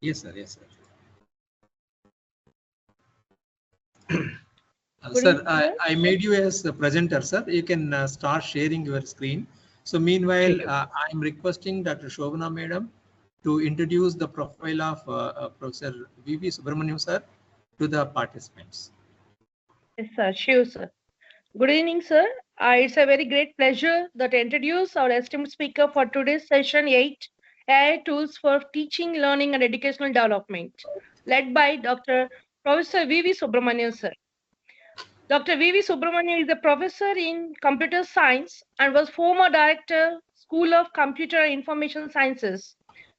Yes, sir. Yes, sir. Good Sir, evening, sir. I made you as the presenter, sir. You can start sharing your screen. So meanwhile, I am requesting Dr. Shobana Madam to introduce the profile of Professor V V Subrahmanyam, sir, to the participants. Yes, sir. Sure, sir. Good evening, sir. It's a very great pleasure that I introduce our esteemed speaker for today's session 8, AI Tools for Teaching, Learning and Educational Development, led by Dr. Professor V V Subrahmanyam, sir. Dr. V V Subrahmanyam is a professor in computer science and was former director, School of Computer and Information Sciences,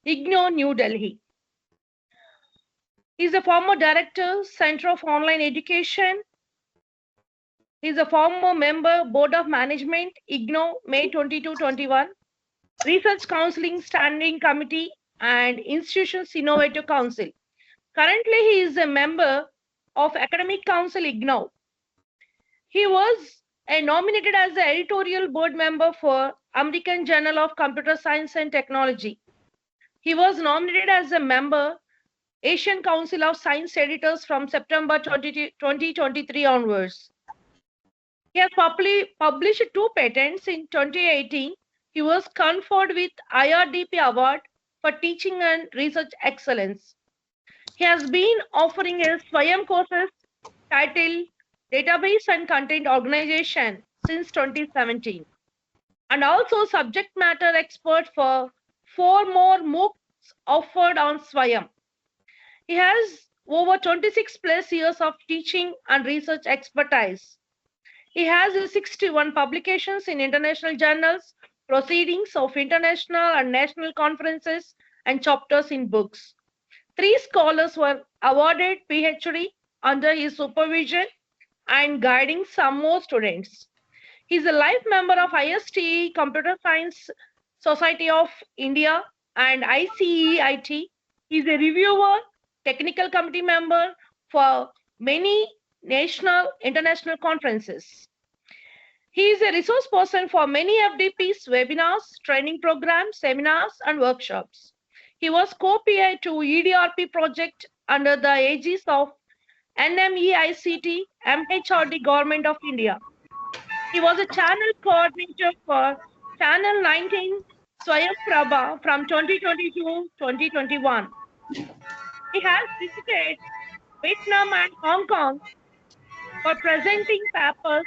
IGNOU, New Delhi. He is a former director, Center of Online Education. He is a former member, Board of Management, IGNOU, May 22-21, Research Counseling Standing Committee, and Institutions Innovative Council. Currently, he is a member of Academic Council, IGNOU. He was nominated as the editorial board member for American Journal of Computer Science and Technology. He was nominated as a member, Asian Council of Science Editors from September 2023 onwards. He has published 2 patents in 2018. He was conferred with IRDP Award for Teaching and Research Excellence. He has been offering his Swayam courses titled Database and Content Organization since 2017, and also subject matter expert for 4 more MOOCs offered on Swayam. He has over 26 plus years of teaching and research expertise. He has 61 publications in international journals, proceedings of international and national conferences, and chapters in books. 3 scholars were awarded PhD under his supervision and guiding some more students. He is a life member of ISTE, Computer Science Society of India, and ICEIT. He is a reviewer, technical committee member for many national, international conferences. He is a resource person for many FDPs, webinars, training programs, seminars, and workshops. He was co-PI to EDRP project under the aegis of NMEICT, MHRD Government of India. He was a channel coordinator for Channel 19 Swayam Prabha from 2022-2021. He has visited Vietnam and Hong Kong for presenting papers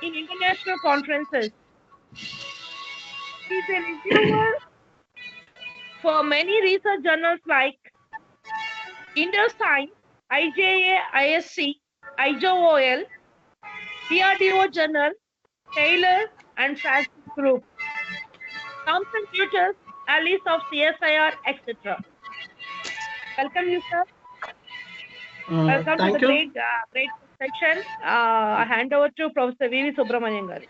in international conferences. He is a reviewer for many research journals like InterScience, IJA, ISC, IJOL, DRDO Journal, Taylor, and Francis Group, Thomson Reuters, Alice of CSIR, etc. Welcome you, sir. Welcome to the Thank you. great section. I hand over to Professor V V Subrahmanyam garu.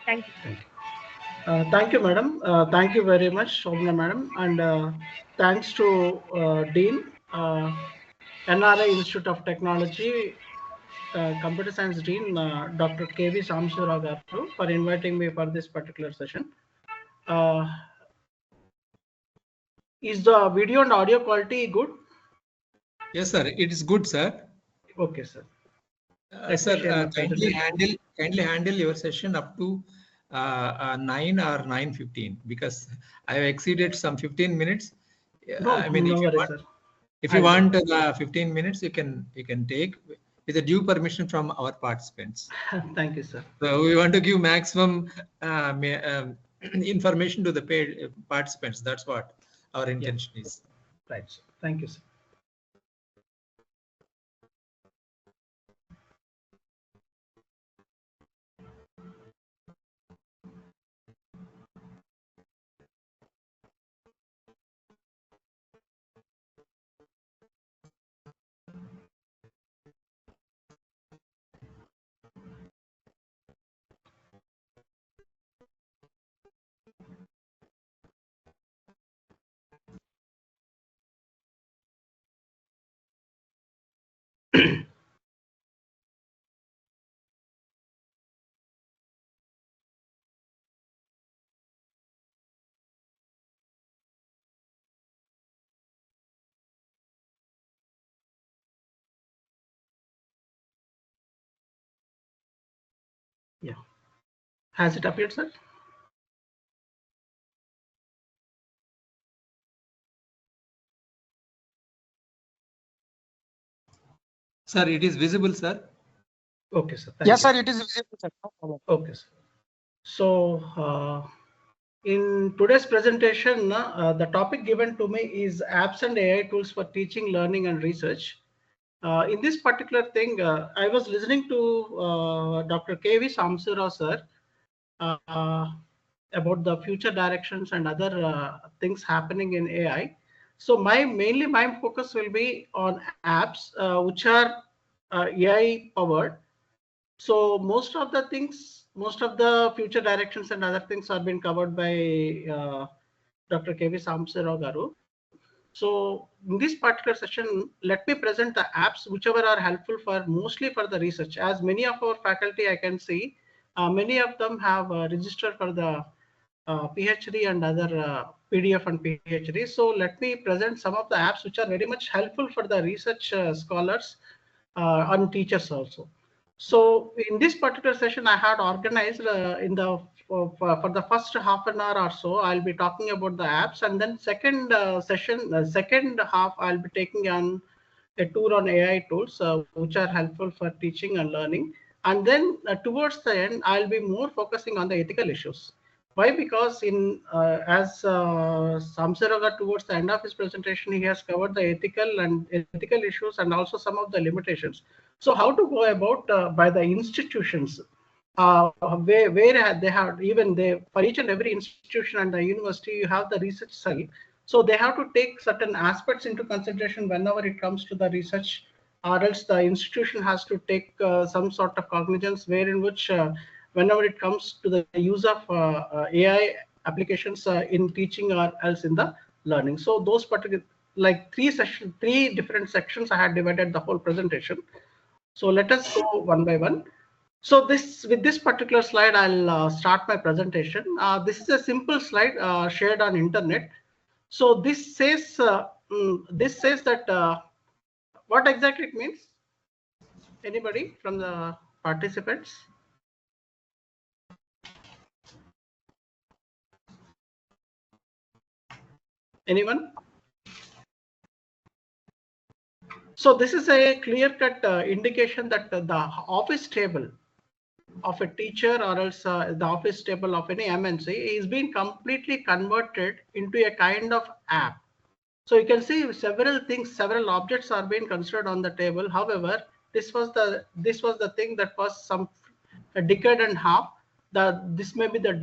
Thank you. Thank you, madam. Thank you very much, Shobana madam, and thanks to Dean, NRI Institute of Technology, Computer Science Dean, Dr. KV Samsura garu, for inviting me for this particular session. Is the video and audio quality good? Yes, sir. It is good, sir. Okay, sir. Sir, kindly handle your session up to 9 or 9:15, because I have exceeded some 15 minutes. No, I mean, no worries, sir. if you want 15 minutes, you can take with a due permission from our participants. Thank you, sir. So we want to give maximum information to the paid participants. That's what our intention is. Right, sir. Thank you, sir. Yeah. Has it appeared, sir? Sir, it is visible, sir. Okay, sir. Yes, sir, it is visible, sir. No problem. Okay, sir. So in today's presentation, the topic given to me is apps and AI tools for teaching, learning, and research. In this particular thing, I was listening to Dr. V Samsura, sir, about the future directions and other things happening in AI. So mainly my focus will be on apps which are AI powered. So most of the things, most of the future directions and other things are being covered by Dr. V Samsura garu. So in this particular session, let me present the apps whichever are helpful for mostly for the research. As many of our faculty I can see, many of them have registered for the PhD and other PDF and PhD. So let me present some of the apps which are very much helpful for the research scholars and teachers also. So in this particular session, I had organized in the for the first half an hour or so, I'll be talking about the apps, and then second second half, I'll be taking on a tour on AI tools, which are helpful for teaching and learning. And then towards the end, I'll be more focusing on the ethical issues. Why? Because in as Samsaraga towards the end of his presentation, he has covered the ethical issues and also some of the limitations. So how to go about by the institutions, where they have even they for each and every institution and the university, you have the research cell. So they have to take certain aspects into consideration whenever it comes to the research, or else the institution has to take some sort of cognizance wherein which whenever it comes to the use of AI applications in teaching or else in the learning. So those particular like three different sections, I had divided the whole presentation. So let us go one by one. So with this particular slide, I'll start my presentation. This is a simple slide shared on internet. So this says that what exactly it means? Anybody from the participants? Anyone? So this is a clear-cut indication that the office table of a teacher or else the office table of any MNC is being completely converted into a kind of app. So you can see several things, several objects are being considered on the table. However, this was the thing that was a decade and a half. This may be the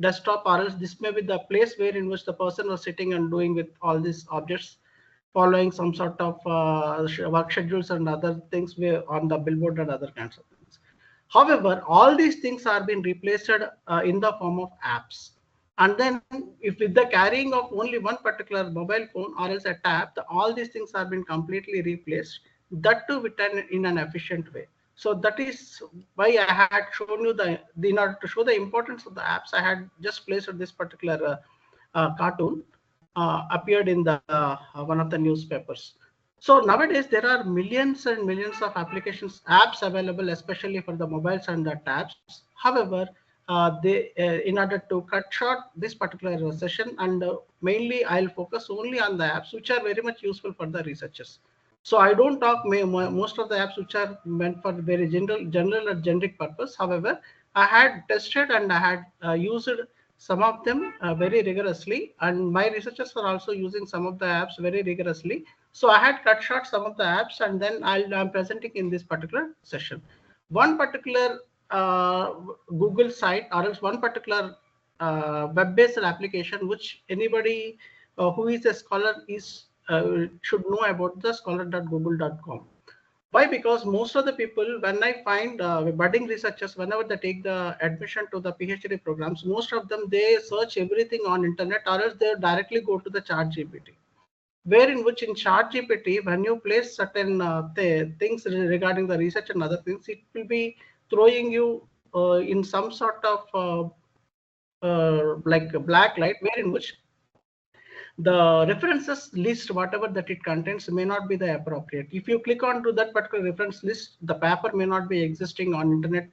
desktop, or else this may be the place where in which the person was sitting and doing with all these objects, following some sort of work schedules and other things on the billboard and other kinds of things. However, all these things are being replaced in the form of apps. And then if with the carrying of only one particular mobile phone or else a tab, all these things have been completely replaced, that too in an efficient way. So that is why I had shown you in order to show the importance of the apps, I had just placed this particular cartoon appeared in the one of the newspapers. So nowadays there are millions and millions of apps available, especially for the mobiles and the tabs. However, in order to cut short this particular session, and mainly I'll focus only on the apps which are very much useful for the researchers. So I don't talk most of the apps which are meant for very general or generic purpose. However, I had tested and I had used some of them very rigorously, and my researchers are also using some of the apps very rigorously. So I had cut short some of the apps, and then I'm presenting in this particular session. One particular Google site or else one particular web-based application which anybody who is a scholar should know about, the scholar.google.com. Why? Because most of the people, when I find budding researchers, whenever they take the admission to the PhD programs, most of them, they search everything on internet, or else they directly go to the ChatGPT. Where in which in ChatGPT, when you place certain things regarding the research and other things, it will be throwing you in some sort of like a black light, where in which the references list, whatever that it contains, may not be the appropriate. If you click on to that particular reference list, the paper may not be existing on internet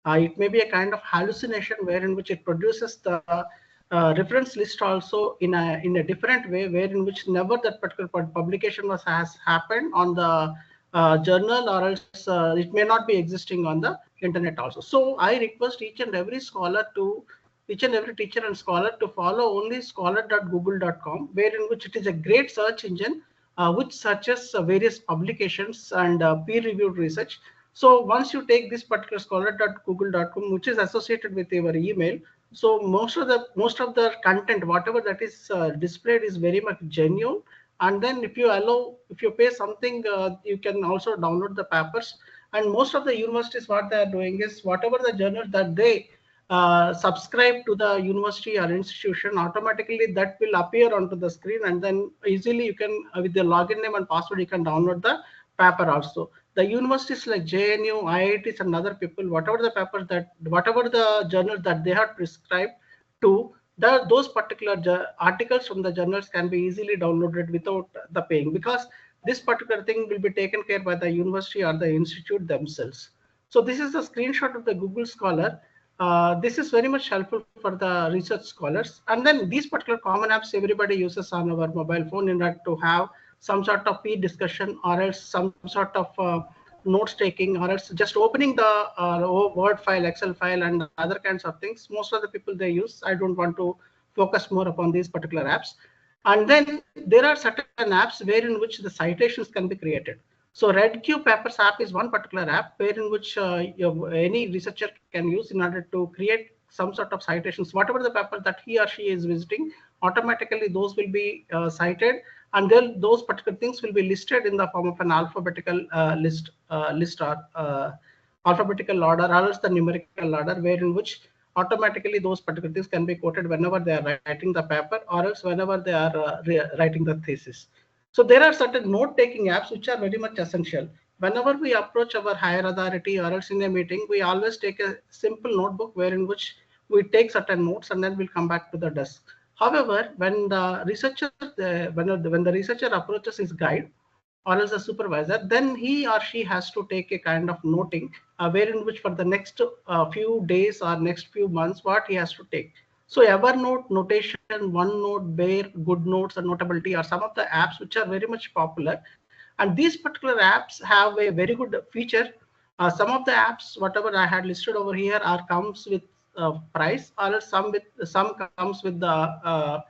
It may be a kind of hallucination wherein which it produces the reference list also in a different way, wherein which never that particular publication has happened on the journal, or else it may not be existing on the internet also. So I request each and every teacher and scholar to follow only scholar.google.com, wherein which it is a great search engine which searches various publications and peer-reviewed research. So once you take this particular scholar.google.com, which is associated with your email, so most of the content, whatever that is displayed, is very much genuine. And then if you pay something, you can also download the papers. And most of the universities, what they are doing is, whatever the journals that they subscribe to the university or institution, automatically that will appear onto the screen, and then easily you can, with the login name and password, you can download the paper also. The universities like JNU, IITs, and other people, whatever the journals that they have prescribed to, those particular articles from the journals can be easily downloaded without the paying, because this particular thing will be taken care by the university or the institute themselves. So this is a screenshot of the Google Scholar. This is very much helpful for the research scholars. And then these particular common apps everybody uses on our mobile phone in order to have some sort of peer discussion, or else some sort of notes taking, or else just opening the Word file, Excel file, and other kinds of things. Most of the people they use. I don't want to focus more upon these particular apps. And then there are certain apps wherein which the citations can be created. So RedQ Papers app is one particular app wherein which any researcher can use in order to create some sort of citations. Whatever the paper that he or she is visiting, automatically those will be cited, and then those particular things will be listed in the form of an alphabetical list or alphabetical order, or else the numerical order, wherein which automatically those particular things can be quoted whenever they are writing the paper, or else whenever they are writing the thesis. So there are certain note-taking apps which are very much essential. Whenever we approach our higher authority or else in a meeting, we always take a simple notebook wherein which we take certain notes, and then we'll come back to the desk. However, when the researcher approaches his guide or as a supervisor, then he or she has to take a kind of noting wherein which for the next few days or next few months, what he has to take. So Evernote, Notation, OneNote, Bear, GoodNotes, and Notability are some of the apps which are very much popular. And these particular apps have a very good feature. Some of the apps, whatever I had listed over here, comes with price, or some comes with the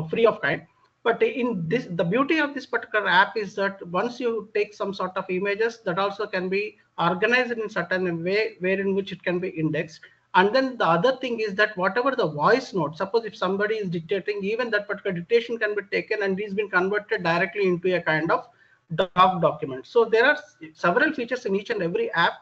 free of kind. But in this, the beauty of this particular app is that once you take some sort of images, that also can be organized in a certain way wherein which it can be indexed. And then the other thing is that whatever the voice note, suppose if somebody is dictating, even that particular dictation can be taken and is been converted directly into a kind of document. So there are several features in each and every app.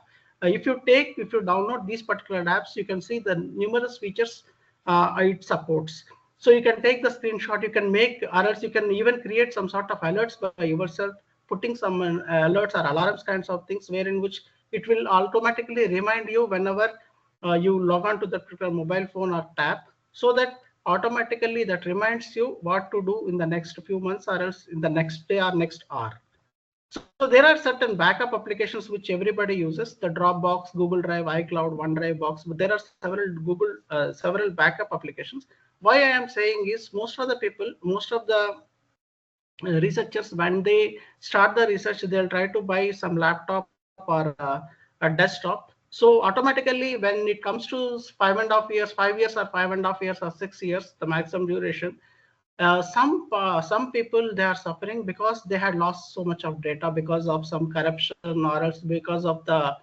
If you download these particular apps, you can see the numerous features it supports. So you can take the screenshot, you can make, or else you can even create some sort of alerts by yourself, putting some alerts or alarms kinds of things, wherein which it will automatically remind you whenever you log on to the particular mobile phone or tab, so that automatically that reminds you what to do in the next few months, or else in the next day or next hour. So there are certain backup applications which everybody uses: the Dropbox, Google Drive, iCloud, OneDrive, Box. But there are several backup applications. Why I am saying is, most of the researchers, when they start the research, they'll try to buy some laptop or a desktop. So automatically, when it comes to 5.5 years, 5 years or 5.5 years or 6 years, the maximum duration, some people, they are suffering because they had lost so much of data because of some corruption, or else because of the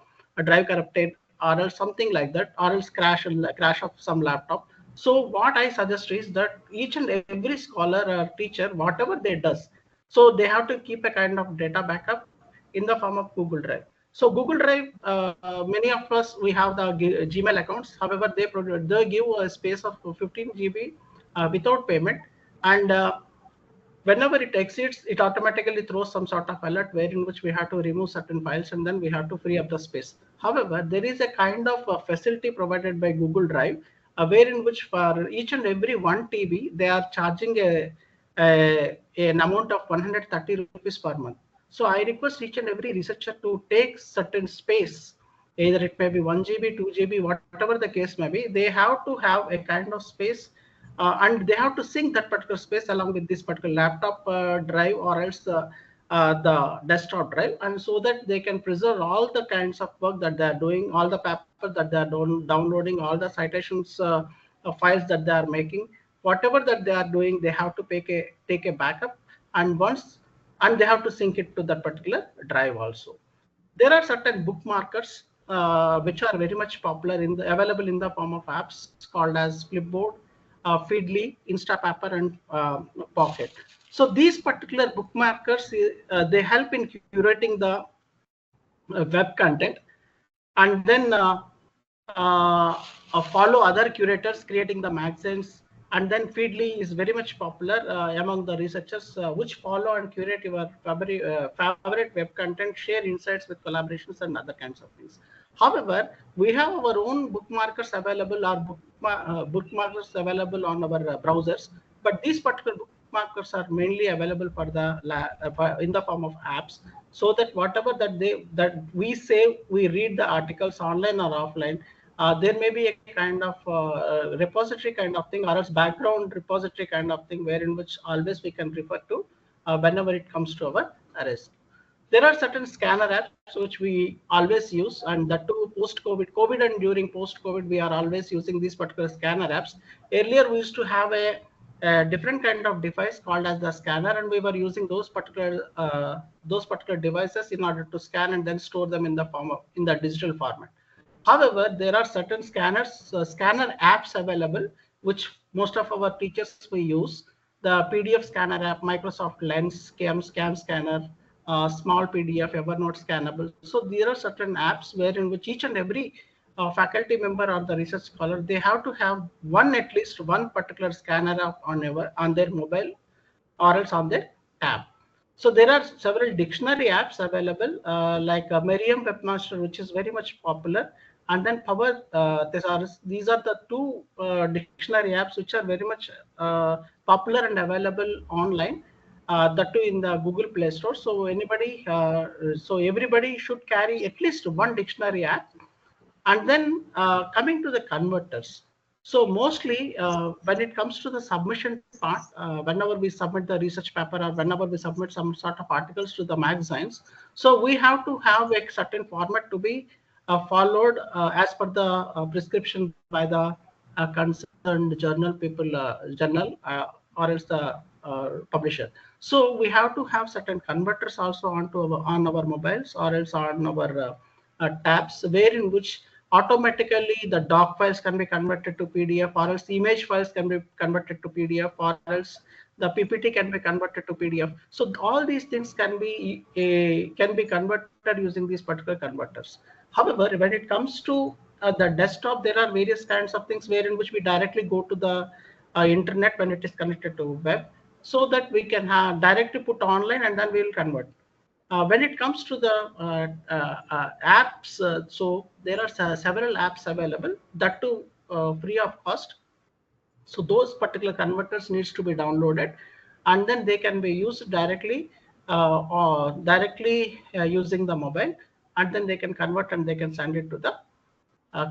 drive corrupted, or else something like that, or else crash of some laptop. So what I suggest is that each and every scholar or teacher, whatever they does, so they have to keep a kind of data backup in the form of Google Drive. So Google Drive, many of us, we have the Gmail accounts. However, they give a space of 15 GB without payment. And whenever it exceeds, it automatically throws some sort of alert wherein which we have to remove certain files, and then we have to free up the space. However, there is a kind of facility provided by Google Drive wherein which for each and every 1 TB, they are charging an amount of 130 rupees per month. So I request each and every researcher to take certain space either it may be 1 GB, 2 GB, whatever the case may be, they have to have a kind of space, and they have to sync that particular space along with this particular laptop drive, or else the desktop drive, and so that they can preserve all the kinds of work that they are doing, all the papers that they are downloading, all the citations files that they are making, whatever that they are doing, they have to take a backup, and they have to sync it to that particular drive also. There are certain bookmarkers which are very much popular available in the form of apps called as Flipboard, Feedly, Instapaper, and Pocket. So these particular bookmarkers, they help in curating the web content, and then follow other curators creating the magazines. And then Feedly is very much popular among the researchers, which follow and curate your favorite web content, share insights with collaborations and other kinds of things. However, we have our own bookmarkers available, or bookmarkers available on our browsers, but these particular bookmarkers are mainly available for in the form of apps, so that whatever that we save, we read the articles online or offline. There may be a kind of repository kind of thing, or else background repository kind of thing, wherein which always we can refer to whenever it comes to our arrest. There are certain scanner apps which we always use, and that too post-COVID, and during post-COVID, we are always using these particular scanner apps. Earlier, we used to have a different kind of device called as the scanner, and we were using those particular devices in order to scan and then store them in the digital format. However, there are certain scanner apps available, which most of our teachers will use. The PDF scanner app, Microsoft Lens, Scam Scanner, Small PDF, Evernote Scannable. So there are certain apps wherein which each and every faculty member or the research scholar, they have to have at least one particular scanner app on their mobile, or else on their tab. So there are several dictionary apps available, like Merriam Webmaster, which is very much popular, and then Power Thesaurus. These are the two dictionary apps which are very much popular and available online. That too in the Google Play Store. So everybody should carry at least one dictionary app. And then coming to the converters. So mostly when it comes to the submission part, whenever we submit the research paper, or whenever we submit some sort of articles to the magazines, so we have to have a certain format to be followed as per the prescription by the concerned journal or else the publisher. So we have to have certain converters also on our mobiles, or else on our tabs, wherein which automatically the doc files can be converted to PDF, or else image files can be converted to PDF, or else the PPT can be converted to PDF. So all these things can be converted using these particular converters. However, when it comes to the desktop, there are various kinds of things wherein which we directly go to the internet when it is connected to web, so that we can directly put online and then we will convert. When it comes to the apps, so there are several apps available, that too free of cost. So those particular converters needs to be downloaded, and then they can be used directly using the mobile, and then they can convert and they can send it to the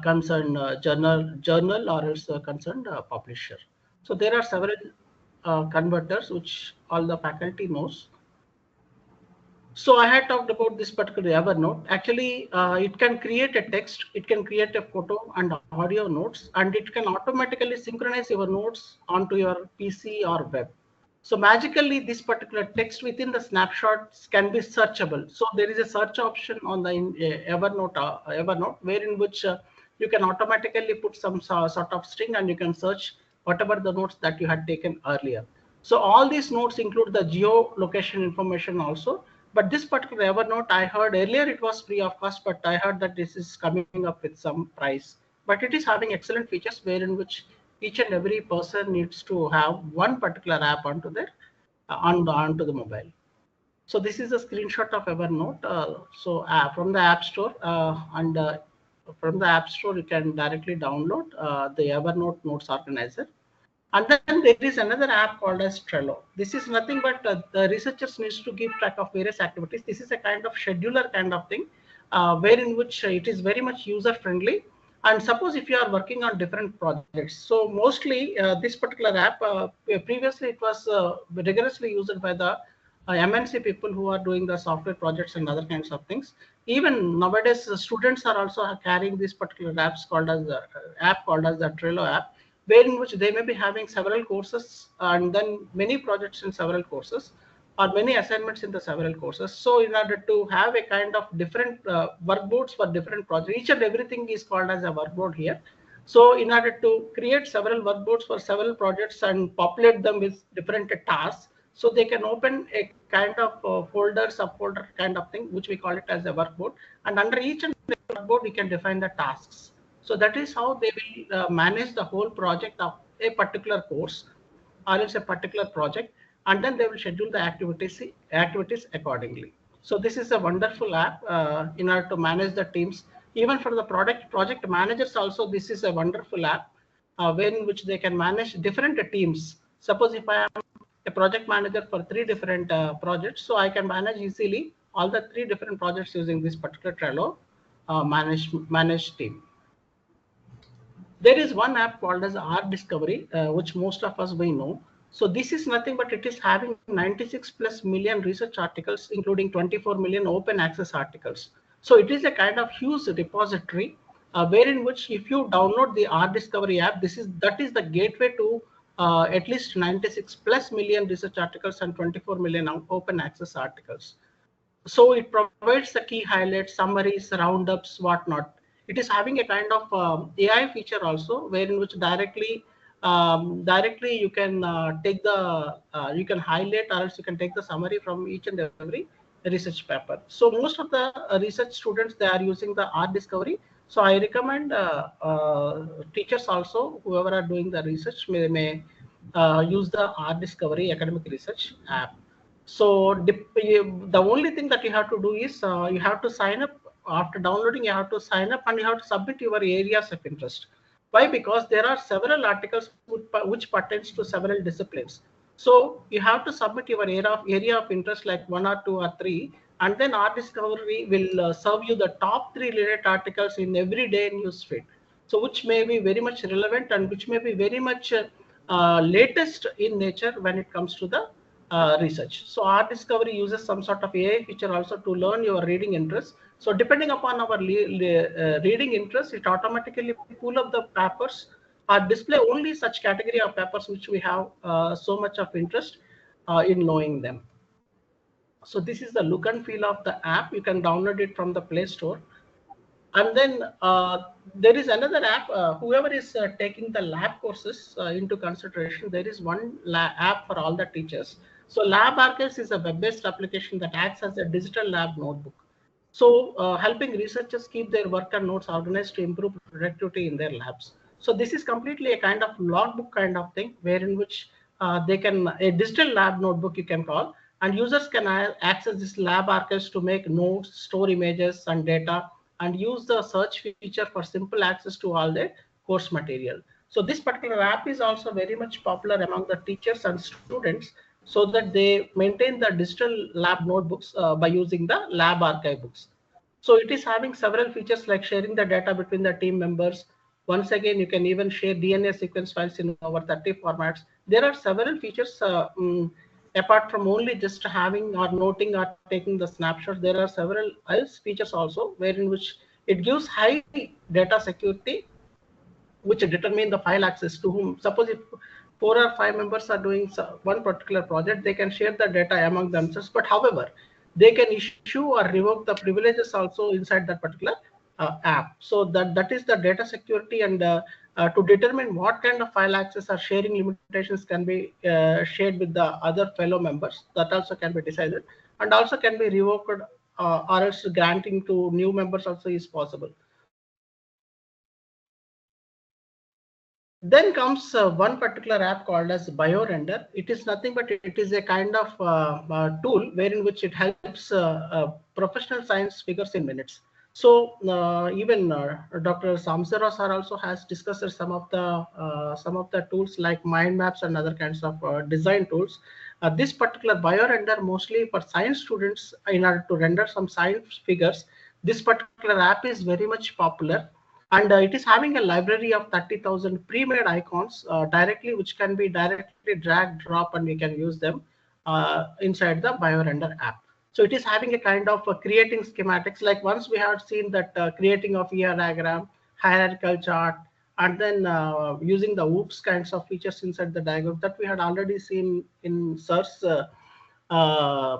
concerned journal or else concerned publisher. So there are several converters which all the faculty knows. So I had talked about this particular Evernote. Actually, it can create a text, it can create a photo and audio notes, and it can automatically synchronize your notes onto your PC or web. So magically, this particular text within the snapshots can be searchable. So there is a search option on the Evernote, wherein which you can automatically put some sort of string, and you can search whatever the notes that you had taken earlier. So all these notes include the geolocation information also. But this particular Evernote, I heard earlier it was free of cost, but I heard that this is coming up with some price. But it is having excellent features, wherein which each and every person needs to have one particular app onto their onto the mobile. So this is a screenshot of Evernote. From the App Store, from the App Store you can directly download the Evernote Notes Organizer. And then there is another app called as Trello. This is nothing but the researchers needs to keep track of various activities. This is a kind of scheduler kind of thing, wherein which it is very much user friendly. And suppose if you are working on different projects, so mostly this particular app, previously it was rigorously used by the MNC people who are doing the software projects and other kinds of things. Even nowadays, students are also carrying this particular apps called as app called as the Trello app, wherein which they may be having several courses and then many projects in several courses or many assignments in the several courses. So in order to have a kind of different workboards for different projects, each and everything is called as a workboard here. So in order to create several workboards for several projects and populate them with different tasks, so they can open a kind of folder, subfolder kind of thing, which we call it as a workboard. And under each and every workboard, we can define the tasks. So that is how they will manage the whole project of a particular course or else a particular project, and then they will schedule the activities accordingly. So this is a wonderful app in order to manage the teams. Even for the project managers also, this is a wonderful app in which they can manage different teams. Suppose if I am a project manager for 3 different projects, so I can manage easily all the 3 different projects using this particular Trello manage team. There is one app called as Art Discovery, which most of us may know. So this is nothing but it is having 96 plus million research articles, including 24 million open access articles. So it is a kind of huge repository, wherein which if you download the Art Discovery app, that is the gateway to at least 96 plus million research articles and 24 million open access articles. So it provides the key highlights, summaries, roundups, whatnot. It is having a kind of AI feature also, wherein which directly you can take the you can highlight or else you can take the summary from each and every research paper. So most of the research students, they are using the Art Discovery. So I recommend teachers also, whoever are doing the research, may use the Art Discovery academic research app. So the only thing that you have to do is you have to sign up. After downloading, you have to sign up and you have to submit your areas of interest. Why? Because there are several articles which pertains to several disciplines. So you have to submit your area of interest, like 1 or 2 or 3, and then Art Discovery will serve you the top 3 related articles in every day news feed. So which may be very much relevant and which may be very much latest in nature when it comes to the research. So Art Discovery uses some sort of AI feature also to learn your reading interest. So depending upon our reading interest, it automatically pull up the papers or display only such category of papers which we have so much of interest in knowing them. So this is the look and feel of the app. You can download it from the Play Store. And then there is another app, whoever is taking the lab courses into consideration, there is one app for all the teachers. So Lab Archives is a web-based application that acts as a digital lab notebook. So helping researchers keep their work and notes organized to improve productivity in their labs. So this is completely a kind of logbook kind of thing, wherein which they can, a digital lab notebook you can call, and users can access this lab archives to make notes, store images and data, and use the search feature for simple access to all the course material. So this particular app is also very much popular among the teachers and students, so that they maintain the digital lab notebooks by using the lab archive books. So it is having several features like sharing the data between the team members. Once again, you can even share DNA sequence files in over 30 formats. There are several features apart from only just having or noting or taking the snapshots. There are several else features also, wherein which it gives high data security, which determine the file access to whom. Suppose if 4 or 5 members are doing one particular project, they can share the data among themselves. But however, they can issue or revoke the privileges also inside that particular app. So that is the data security, and to determine what kind of file access or sharing limitations can be shared with the other fellow members, that also can be decided, and also can be revoked or else granting to new members also is possible. Then comes one particular app called as BioRender. It is nothing but it is a kind of tool wherein which it helps professional science figures in minutes. So even Dr. Samsara sir also has discussed some of the tools like mind maps and other kinds of design tools. This particular BioRender mostly for science students in order to render some science figures. This particular app is very much popular, and it is having a library of 30,000 pre-made icons directly, which can be directly drag, drop, and we can use them inside the BioRender app. So it is having a kind of creating schematics. Like once we had seen that creating of ER diagram, hierarchical chart, and then using the OOPS kinds of features inside the diagram that we had already seen in Sir's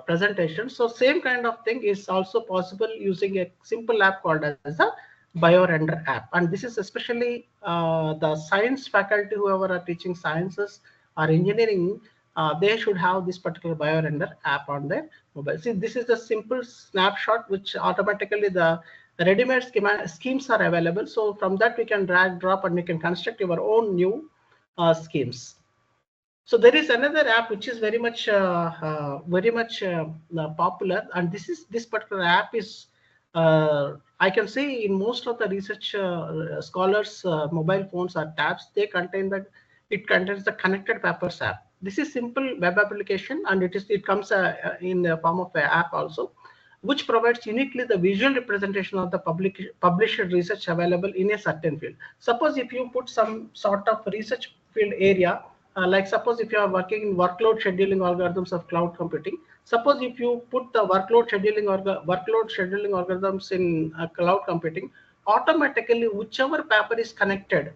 presentation. So same kind of thing is also possible using a simple app called as the BioRender app. And this is especially the science faculty, whoever are teaching sciences or engineering, they should have this particular BioRender app on their mobile. See, this is the simple snapshot which automatically the ready-made schemes are available. So from that we can drag, drop, and we can construct your own new schemes. So there is another app which is very much popular, and this particular app is I can say in most of the research scholars mobile phones or tabs, it contains the Connected Papers app. This is simple web application, and it comes in the form of an app also, which provides uniquely the visual representation of the published research available in a certain field. Suppose if you put some sort of research field area, like suppose if you are working in workload scheduling algorithms of cloud computing, suppose if you put the workload scheduling algorithms in cloud computing, automatically whichever paper is connected,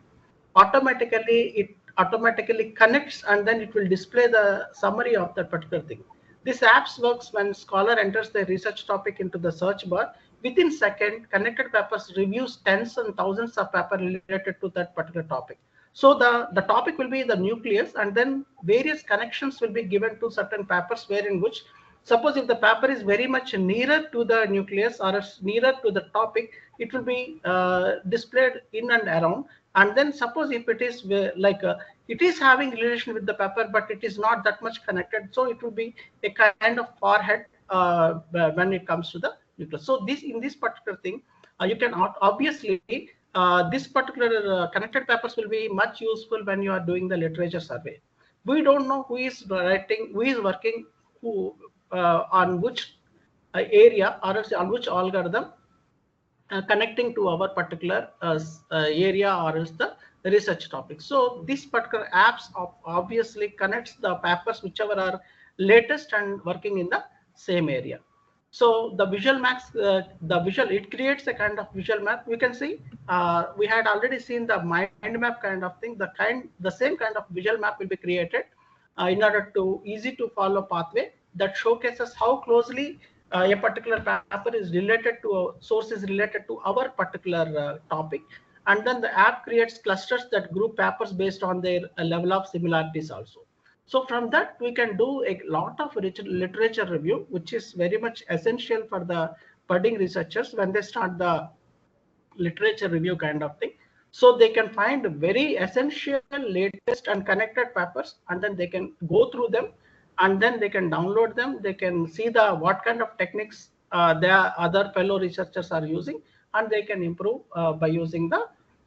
it automatically connects, and then it will display the summary of that particular thing. This app works when scholar enters their research topic into the search bar. Within second, Connected Papers reviews tens and thousands of papers related to that particular topic. So the topic will be the nucleus, and then various connections will be given to certain papers, wherein which, suppose if the paper is very much nearer to the nucleus or nearer to the topic, it will be displayed in and around. And then suppose if it is it is having relation with the paper, but it is not that much connected, so it will be a kind of forehead when it comes to the nucleus. So in this particular thing, you can obviously this particular Connected Papers will be much useful when you are doing the literature survey. We don't know who is writing, who is working, on which area or else on which algorithm connecting to our particular area or else the research topic. So this particular apps obviously connects the papers whichever are latest and working in the same area. So the visual maps, it creates a kind of visual map. We can see we had already seen the mind map kind of thing. The same kind of visual map will be created in order to easy to follow pathway that showcases how closely a particular paper is related to source is related to our particular topic, and then the app creates clusters that group papers based on their level of similarities also. So from that we can do a lot of literature review, which is very much essential for the budding researchers when they start the literature review kind of thing. So they can find very essential, latest and connected papers, and then they can go through them, and then they can download them. They can see what kind of techniques their other fellow researchers are using, and they can improve by using the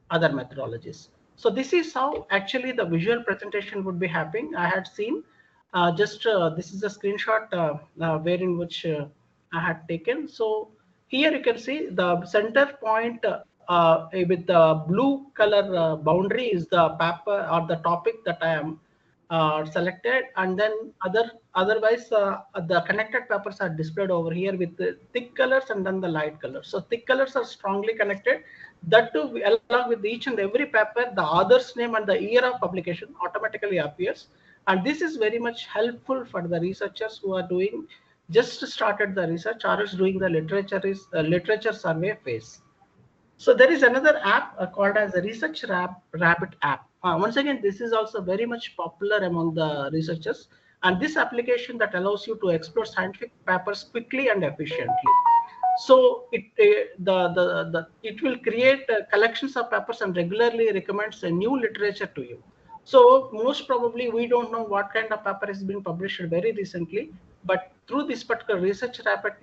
other methodologies. So this is how actually the visual presentation would be happening. I had seen this is a screenshot wherein which I had taken. So here you can see the center point with the blue color boundary is the paper or the topic that I am selected, and then otherwise the connected papers are displayed over here with the thick colors and then the light colors. So thick colors are strongly connected. That too, along with each and every paper, the author's name and the year of publication automatically appears, and this is very much helpful for the researchers who are doing just started the research or is doing the literature survey phase. So there is another app called as the Research Rabbit app. Once again, this is also very much popular among the researchers, and this application that allows you to explore scientific papers quickly and efficiently. So it will create collections of papers and regularly recommends a new literature to you. So most probably we don't know what kind of paper has been published very recently, but through this particular Research Rabbit,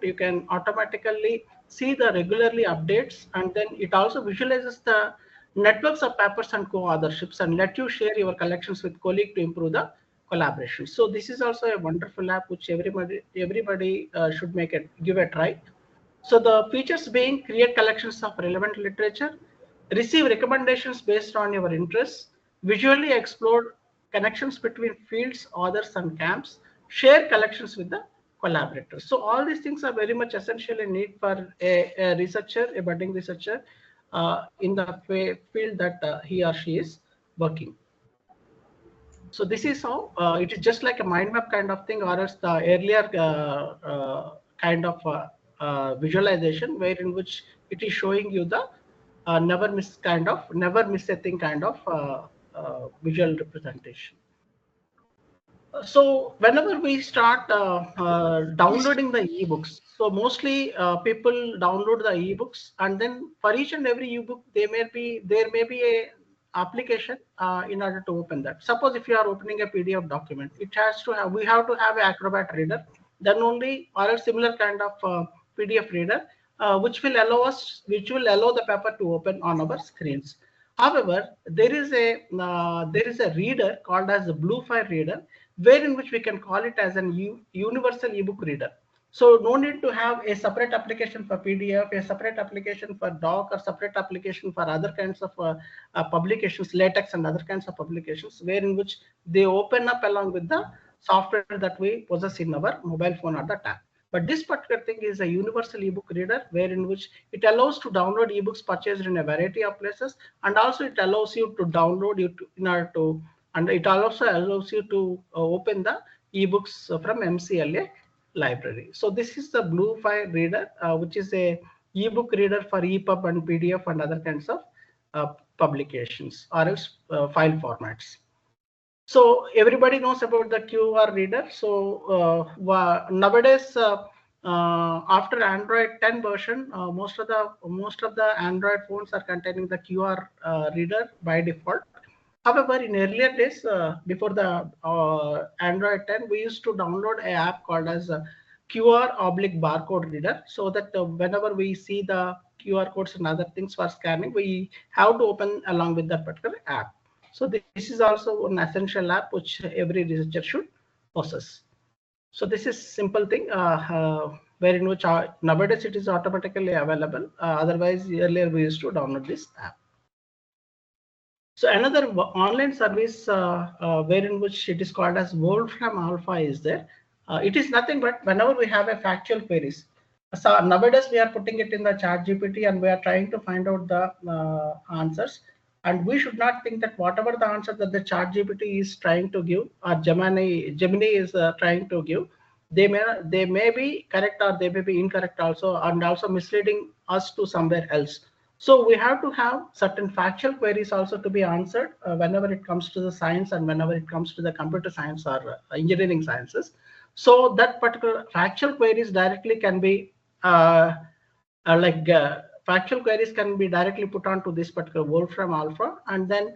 you can automatically see the regularly updates, and then it also visualizes the networks of papers and co-authorships and let you share your collections with colleagues to improve the collaboration. So this is also a wonderful app which everybody should give a try. So the features being create collections of relevant literature, receive recommendations based on your interests, visually explore connections between fields, authors, and camps, share collections with the collaborators. So all these things are very much essential and need for a researcher, a budding researcher in the field that he or she is working. So this is how it is just like a mind map kind of thing, or else the earlier kind of visualization, where in which it is showing you the never miss a thing kind of visual representation. So whenever we start downloading the ebooks, so mostly people download the ebooks, and then for each and every ebook there may be a application in order to open that. Suppose if you are opening a PDF document, we have to have an Acrobat reader, then only, or a similar kind of PDF reader which will allow the paper to open on our screens. However, there is a reader called as the Blue Fire reader, where in which we can call it as an universal ebook reader. So no need to have a separate application for PDF, a separate application for doc, or separate application for other kinds of publications, latex and other kinds of publications, where in which they open up along with the software that we possess in our mobile phone or the tab. But this particular thing is a universal ebook reader, where in which it allows to download ebooks purchased in a variety of places, and also it allows you to download and it also allows you to open the ebooks from MCLA library. So this is the Blue Fire reader, which is a ebook reader for EPUB and PDF and other kinds of publications, or else file formats. So everybody knows about the QR reader. So nowadays, after Android 10 version, most of the Android phones are containing the QR reader by default. However, in earlier days, before the Android 10, we used to download an app called as QR/barcode reader, so that whenever we see the QR codes and other things for scanning, we have to open along with that particular app. So this is also an essential app which every researcher should possess. So this is simple thing where in which nowadays it is automatically available. Otherwise, earlier we used to download this app. So another online service where in which it is called as Wolfram Alpha is there. It is nothing but whenever we have a factual queries. So nowadays we are putting it in the ChatGPT and we are trying to find out the answers. And we should not think that whatever the answer that the ChatGPT is trying to give, or Gemini is trying to give, they may be correct or they may be incorrect also, and also misleading us to somewhere else. So we have to have certain factual queries also to be answered whenever it comes to the science and whenever it comes to the computer science or engineering sciences. So that particular factual queries directly can be factual queries can be directly put onto this particular Wolfram Alpha, and then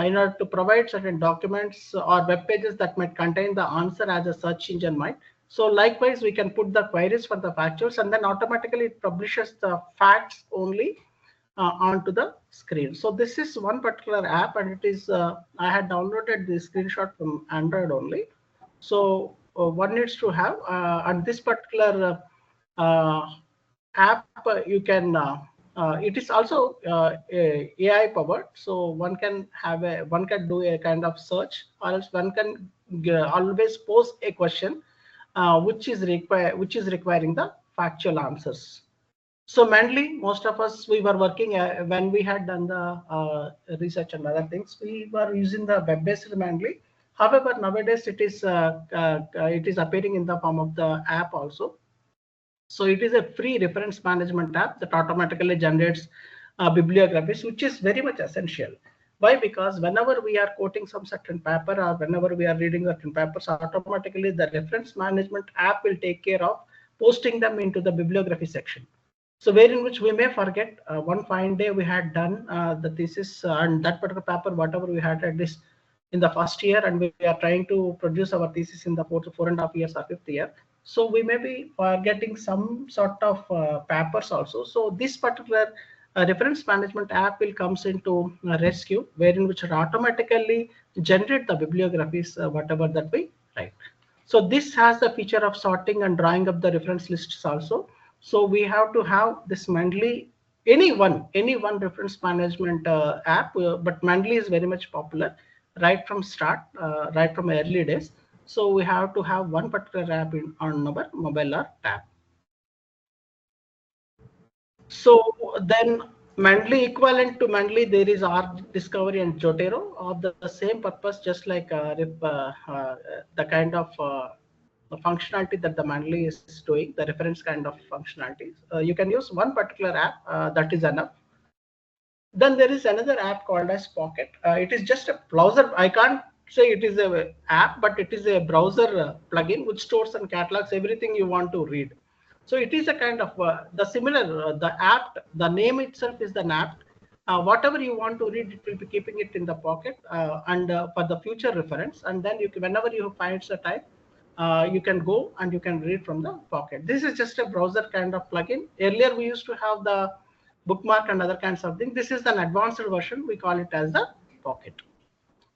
in order to provide certain documents or web pages that might contain the answer as a search engine might. So likewise, we can put the queries for the factuals, and then automatically it publishes the facts only onto the screen. So this is one particular app, and it is I had downloaded the screenshot from Android only. So one needs to have and this particular app you can it is also AI powered, so one can do a kind of search, or else one can always pose a question which is requiring the factual answers. So mainly, most of us, we were working when we had done the research and other things, we were using the web-based mainly. However, nowadays it is appearing in the form of the app also. So it is a free reference management app that automatically generates bibliographies, which is very much essential. Why? Because whenever we are quoting some certain paper or whenever we are reading certain papers, automatically the reference management app will take care of posting them into the bibliography section. So where in which we may forget, one fine day we had done the thesis and that particular paper, whatever we had at this in the first year, and we are trying to produce our thesis in the 4.5 years or 5th year. So we may be getting some sort of papers also. So this particular reference management app will comes into rescue, wherein which will automatically generate the bibliographies, whatever that we write. So this has the feature of sorting and drawing up the reference lists also. So we have to have this Mendeley, any one reference management app, but Mendeley is very much popular right from start, right from early days. So we have to have one particular app on our mobile or tab. So then Mendeley, equivalent to Mendeley, there is R Discovery and Zotero of the same purpose, just like the kind of the functionality that the Mendeley is doing, the reference kind of functionalities. You can use one particular app, that is enough. Then there is another app called as Pocket. It is just a browser. I can't say it is a app, but it is a browser plugin which stores and catalogs everything you want to read. So it is a kind of the similar, the app, the name itself is the app. Whatever you want to read, it will be keeping it in the pocket and for the future reference. And then you can, whenever you find the type, you can go and you can read from the pocket. This is just a browser kind of plugin. Earlier we used to have the bookmark and other kinds of things. This is an advanced version. We call it as the pocket.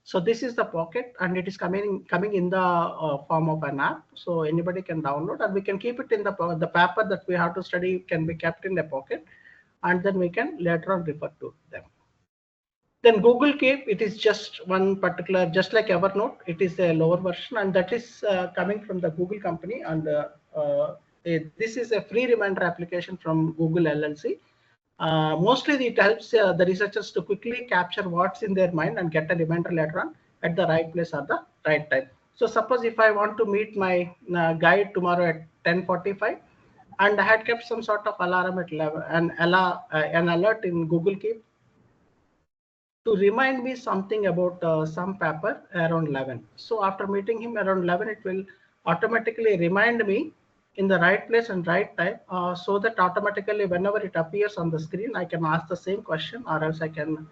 So this is the pocket, and it is coming in the form of an app. So anybody can download, and we can keep it in the paper that we have to study can be kept in the pocket, and then we can later on refer to them. Then Google Keep, it is just one particular, just like Evernote, it is a lower version, and that is coming from the Google company. And this is a free reminder application from Google LLC. Mostly it helps the researchers to quickly capture what's in their mind and get a reminder later on at the right place at the right time. So suppose if I want to meet my guide tomorrow at 10:45, and I had kept some sort of alarm at 11, an alert in Google Keep to remind me something about some paper around 11. So after meeting him around 11, it will automatically remind me in the right place and right time, so that automatically whenever it appears on the screen, I can ask the same question, or else I can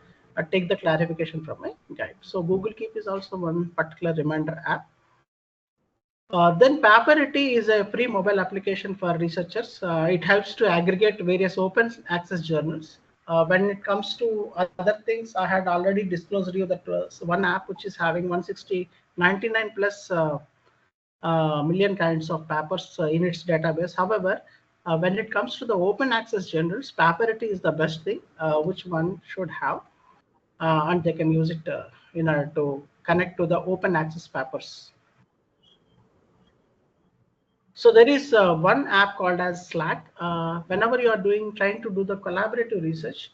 take the clarification from my guide. So Google Keep is also one particular reminder app. Then Paperity is a free mobile application for researchers. It helps to aggregate various open access journals. When it comes to other things, I had already disclosed you that one app which is having 99 plus million kinds of papers in its database. However, when it comes to the open access journals, Paperity is the best thing which one should have, and they can use it in order to connect to the open access papers. So there is one app called as Slack. Whenever you are trying to do the collaborative research,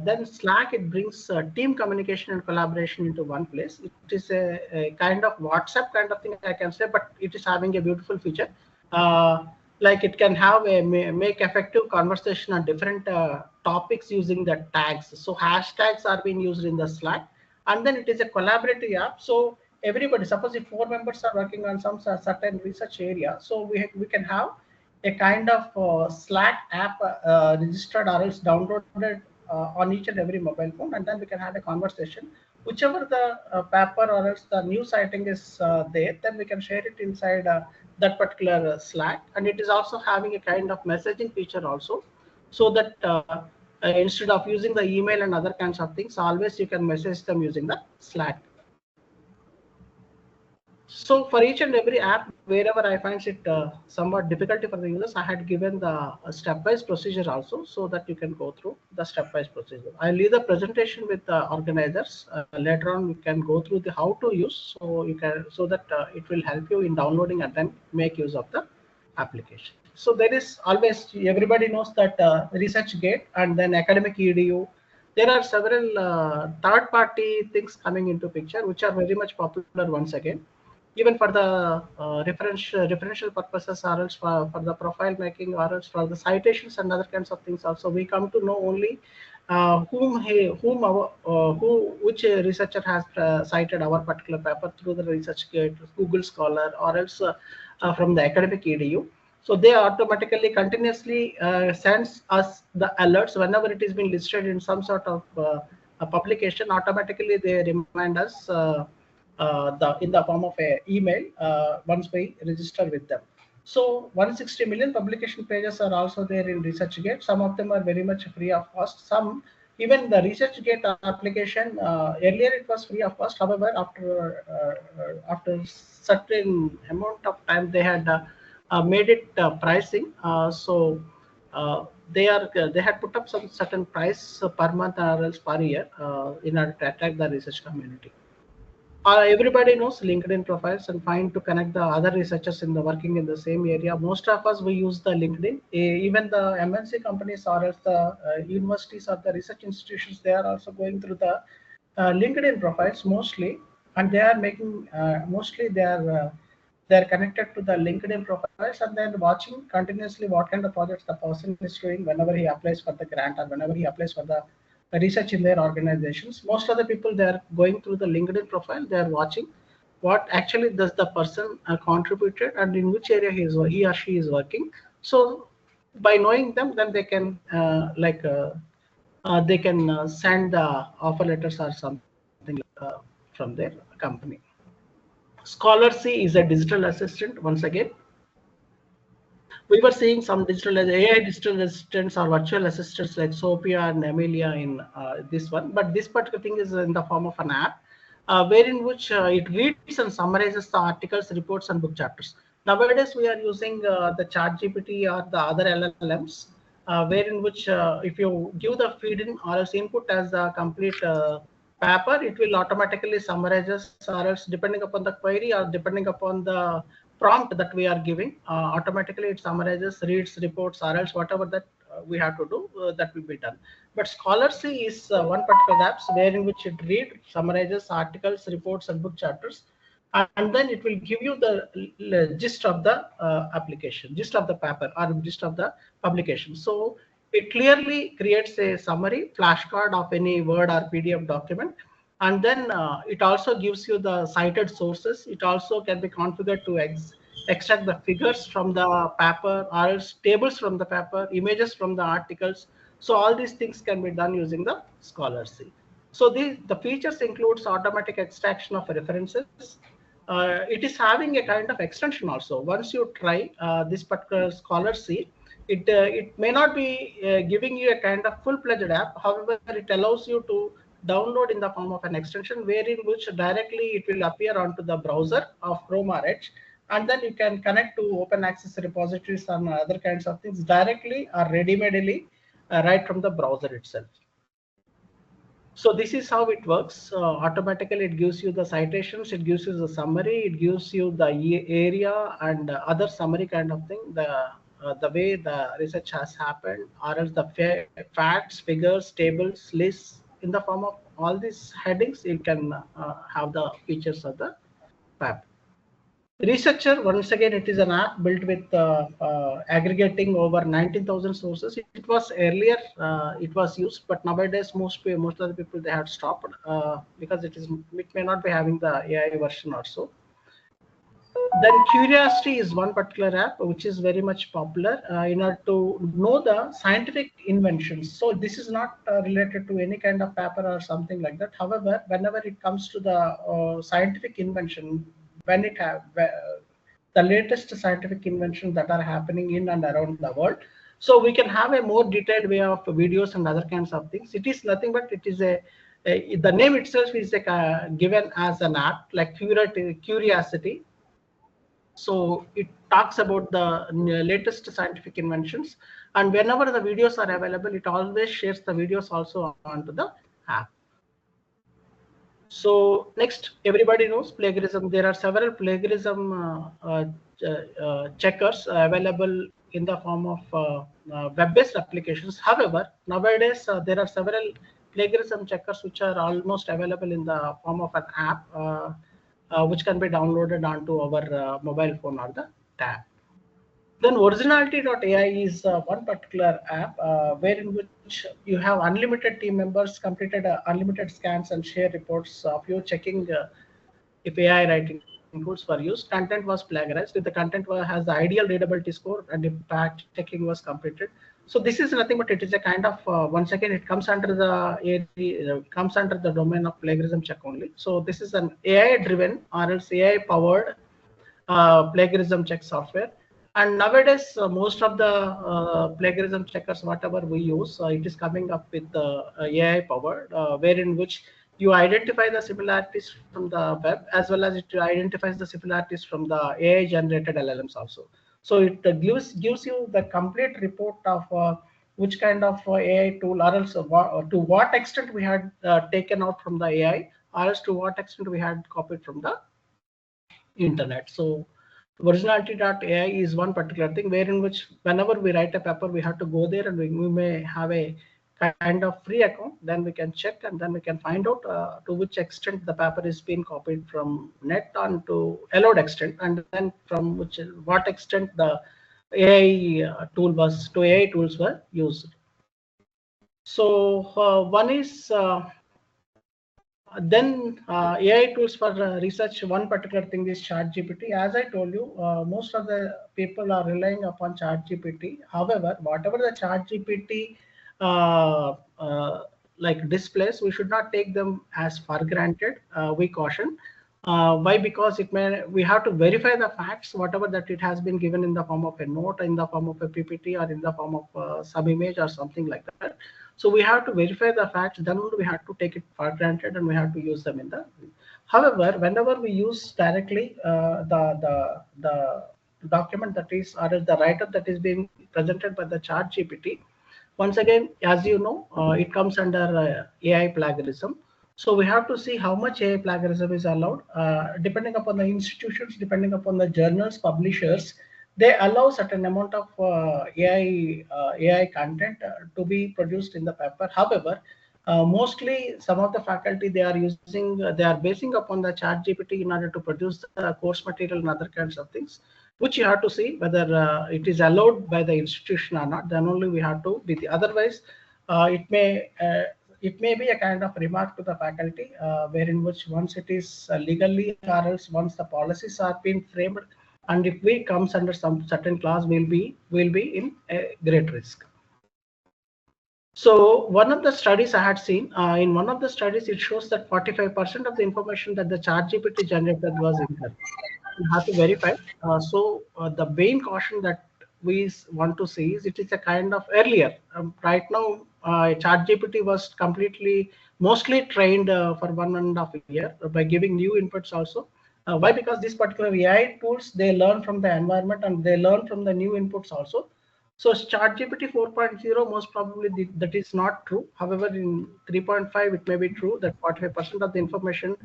then Slack, it brings team communication and collaboration into one place. It is a kind of WhatsApp kind of thing, I can say, but it is having a beautiful feature. Like it can have a make effective conversation on different topics using the tags. So hashtags are being used in the Slack, and then it is a collaborative app. So everybody, suppose if 4 members are working on some certain research area, so we can have a kind of Slack app registered or else downloaded on each and every mobile phone, and then we can have a conversation. Whichever the paper or else the news citing is there, then we can share it inside that particular Slack, and it is also having a kind of messaging feature also, so that instead of using the email and other kinds of things, always you can message them using the Slack. So for each and every app, wherever I find it somewhat difficulty for the users, I had given the step-wise procedure also, so that you can go through the step-wise procedure. I'll leave the presentation with the organizers. Later on, we can go through the how to use, so you can, so that it will help you in downloading and then make use of the application. So there is always, everybody knows that ResearchGate and then Academic EDU. There are several third-party things coming into picture, which are very much popular once again. Even for the referential purposes, or else for the profile making, or else for the citations and other kinds of things also, we come to know only which researcher has cited our particular paper through the ResearchGate, Google Scholar, or else from the Academic EDU. So they automatically continuously sends us the alerts whenever it is being listed in some sort of a publication. Automatically they remind us in the form of a email once we register with them. So 160 million publication pages are also there in ResearchGate. Some of them are very much free of cost. Some, even the ResearchGate application, earlier it was free of cost. However, after certain amount of time, they had made it pricing. So they had put up some certain price per month or else per year in order to attract the research community. Everybody knows LinkedIn profiles and find to connect the other researchers in the working in the same area. Most of us, we use the LinkedIn. Even the MNC companies or else the universities or the research institutions, they are also going through the LinkedIn profiles mostly, and they are making mostly they're connected to the LinkedIn profiles and then watching continuously what kind of projects the person is doing whenever he applies for the grant or whenever he applies for the research in their organizations. Most of the people, they are going through the LinkedIn profile, they are watching what actually does the person contributed and in which area he or she is working. So by knowing them, then they can send the offer letters or something from their company. Scholarcy is a digital assistant. Once again, we were seeing some digital AI digital assistants or virtual assistants like Sophia and Amelia in this one, but this particular thing is in the form of an app, wherein which it reads and summarizes the articles, reports, and book chapters. Nowadays, we are using the ChatGPT or the other LLMs, wherein which if you give the feed in or else input as the complete paper, it will automatically summarizes or else depending upon the query or depending upon the prompt that we are giving, automatically it summarizes, reads, reports, or else whatever that we have to do, that will be done. But Scholarcy is one particular app wherein which it reads, summarizes articles, reports, and book chapters, and then it will give you the gist of the application, gist of the paper, or gist of the publication. So it clearly creates a summary flashcard of any Word or PDF document. And then it also gives you the cited sources. It also can be configured to extract the figures from the paper or else tables from the paper, images from the articles. So all these things can be done using the Scholarcy. So the features includes automatic extraction of references. It is having a kind of extension also. Once you try this particular Scholarcy, it may not be giving you a kind of full-fledged app. However, it allows you to download in the form of an extension wherein which directly it will appear onto the browser of Chrome or Edge, and then you can connect to open access repositories and other kinds of things directly or ready-madely right from the browser itself. So this is how it works. Automatically, it gives you the citations, it gives you the summary, it gives you the area and other summary kind of thing, the way the research has happened, or else the facts, figures, tables, lists. In the form of all these headings, you can have the features of the web. Researcher, once again, it is an app built with aggregating over 19,000 sources. It was earlier, it was used, but nowadays most of the people, they have stopped because it may not be having the AI version or so. Then Curiosity is one particular app which is very much popular in order to know the scientific inventions. So this is not related to any kind of paper or something like that. However, whenever it comes to the scientific invention, when it have the latest scientific inventions that are happening in and around the world, so we can have a more detailed way of videos and other kinds of things. It is nothing but it is the name itself is given as an app like Curiosity. So it talks about the latest scientific inventions, and whenever the videos are available, it always shares the videos also onto the app. So next, everybody knows plagiarism. There are several plagiarism checkers available in the form of web-based applications. However, nowadays there are several plagiarism checkers which are almost available in the form of an app, which can be downloaded onto our mobile phone or the tab. Then Originality.ai is one particular app wherein which you have unlimited team members completed unlimited scans and share reports of you checking if AI writing tools were used. Content was plagiarized. If the content has the ideal readability score and if fact checking was completed. So this is nothing but it is a kind of once again it comes under the domain of plagiarism check only. So this is an AI driven or else AI powered plagiarism check software. And nowadays, most of the plagiarism checkers, whatever we use, it is coming up with the AI powered, wherein which you identify the similarities from the web as well as it identifies the similarities from the AI generated LLMs also. So it gives you the complete report of which kind of AI tool, or else to what extent we had taken out from the AI, or else to what extent we had copied from the internet. So originality.ai is one particular thing wherein which whenever we write a paper, we have to go there and we may have a kind of free account. Then we can check and then we can find out to which extent the paper is being copied from net on to allowed extent, and then from what extent the AI tools were used. So one is then AI tools for research. One particular thing is ChatGPT. As I told you, most of the people are relying upon ChatGPT. However, whatever the ChatGPT uh, uh, like displays, we should not take them as for granted. We caution. Why? Because we have to verify the facts, whatever that it has been given in the form of a note, in the form of a PPT, or in the form of some image or something like that. So we have to verify the facts, then only we have to take it for granted and we have to use them in the. However, whenever we use directly the document that is, or the write-up that is being presented by the Chat GPT, once again, as you know, it comes under AI plagiarism. So we have to see how much AI plagiarism is allowed, depending upon the institutions, depending upon the journals, publishers. They allow certain amount of AI content to be produced in the paper. However, mostly some of the faculty, they are they are basing upon the Chat GPT in order to produce the course material and other kinds of things, which you have to see whether it is allowed by the institution or not. Then only we have to be the. Otherwise, it may be a kind of remark to the faculty, wherein which once it is legally, or else once the policies are being framed, and if we comes under some certain clause, will be in a great risk. So one of the studies I had seen, in one of the studies, it shows that 45% of the information that the ChatGPT generated was incorrect. You have to verify. The main caution that we want to see is it is a kind of earlier. Right now, ChatGPT was mostly trained for 1.5 years by giving new inputs also. Why? Because these particular AI tools, they learn from the environment and they learn from the new inputs also. So ChatGPT 4.0, most probably that is not true. However, in 3.5, it may be true that 45% of the information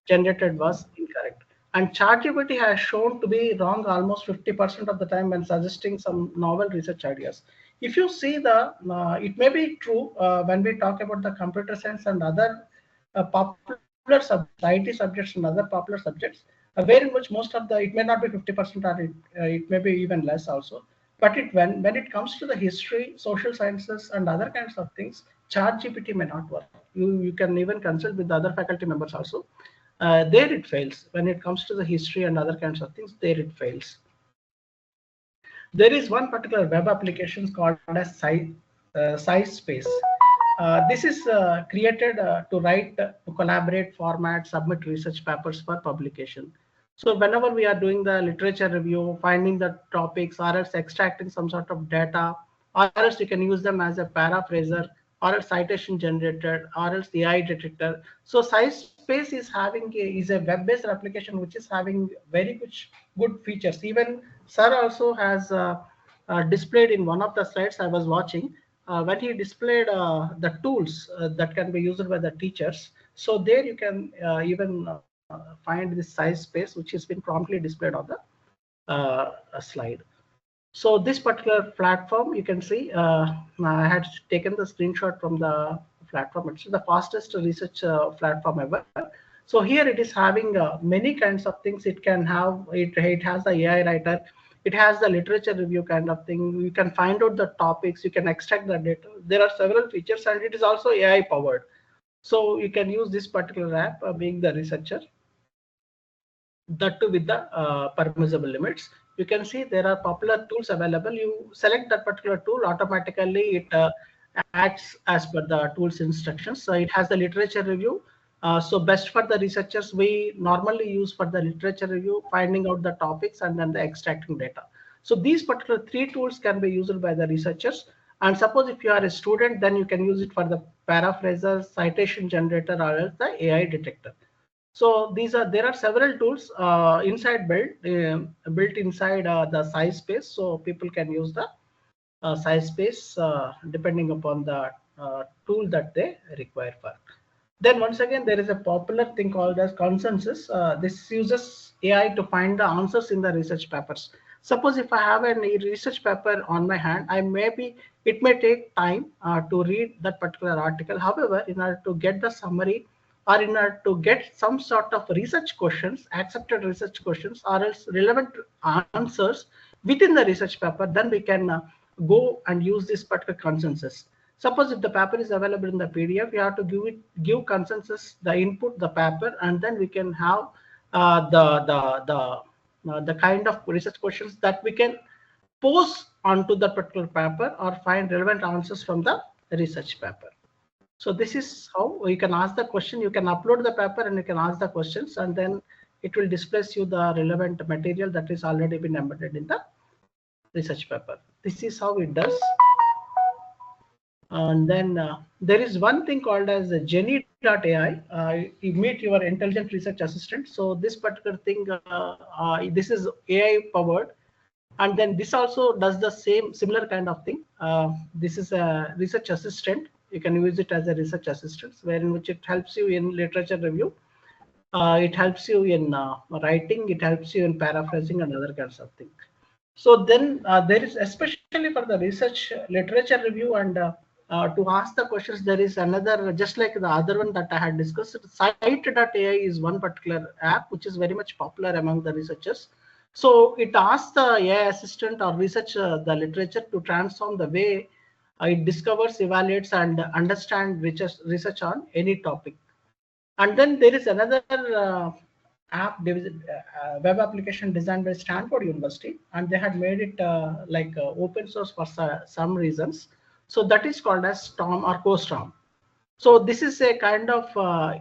generated was incorrect. And ChatGPT has shown to be wrong almost 50% of the time when suggesting some novel research ideas. If you see it may be true when we talk about the computer science and other popular subjects, IT subjects and other popular subjects, wherein which most of it may not be 50% or it may be even less also. But when it comes to the history, social sciences, and other kinds of things, ChatGPT may not work. You can even consult with the other faculty members also. There it fails. When it comes to the history and other kinds of things, there it fails. There is one particular web application called as Size Space. This is created to write, to collaborate, format, submit research papers for publication. So whenever we are doing the literature review, finding the topics, or else extracting some sort of data, or else you can use them as a paraphraser, or a citation generator, or else the AI detector. So Size Space is a web-based application which is having very good features. Even Sir also has displayed in one of the slides I was watching. When he displayed the tools that can be used by the teachers. So there you can even find this Size Space, which has been promptly displayed on the slide. So this particular platform, you can see, I had taken the screenshot from the platform. It's the fastest research platform ever. So here it is having many kinds of things. It can have, it has the AI writer. It has the literature review kind of thing. You can find out the topics. You can extract the data. There are several features, and it is also AI powered. So you can use this particular app being the researcher. That too with the permissible limits. You can see there are popular tools available. You select that particular tool, automatically it acts as per the tool's instructions. So it has the literature review. So best for the researchers, we normally use for the literature review, finding out the topics and then the extracting data. So these particular 3 tools can be used by the researchers. And suppose if you are a student, then you can use it for the paraphraser, citation generator, or else the AI detector. So there are several tools inside built inside the size space, so people can use the size space depending upon the tool that they require for. Then once again, there is a popular thing called as consensus. This uses AI to find the answers in the research papers. Suppose if I have a research paper on my hand, it may take time to read that particular article. However, in order to get the summary or in order to get some sort of research questions, accepted research questions, or else relevant answers within the research paper, then we can go and use this particular consensus. Suppose if the paper is available in the PDF, you have to give consensus, the input, the paper, and then we can have the kind of research questions that we can pose onto the particular paper or find relevant answers from the research paper. So this is how you can ask the question. You can upload the paper and you can ask the questions, and then it will display you the relevant material that is already been embedded in the research paper. This is how it does. And then there is one thing called as Genie.ai. You meet your intelligent research assistant. So this particular thing, this is AI powered. And then this also does the similar kind of thing. This is a research assistant. You can use it as a research assistant, wherein which it helps you in literature review. It helps you in writing. It helps you in paraphrasing and other kinds of things. So then there is, especially for the research literature review and to ask the questions, there is another, just like the other one that I had discussed. Cite.ai is one particular app which is very much popular among the researchers. So it asks the AI assistant or the literature to transform the way it discovers, evaluates, and understands research on any topic. And then there is another web application designed by Stanford University, and they had made it open source for some reasons. So that is called as Storm or CoStorm. So this is a kind of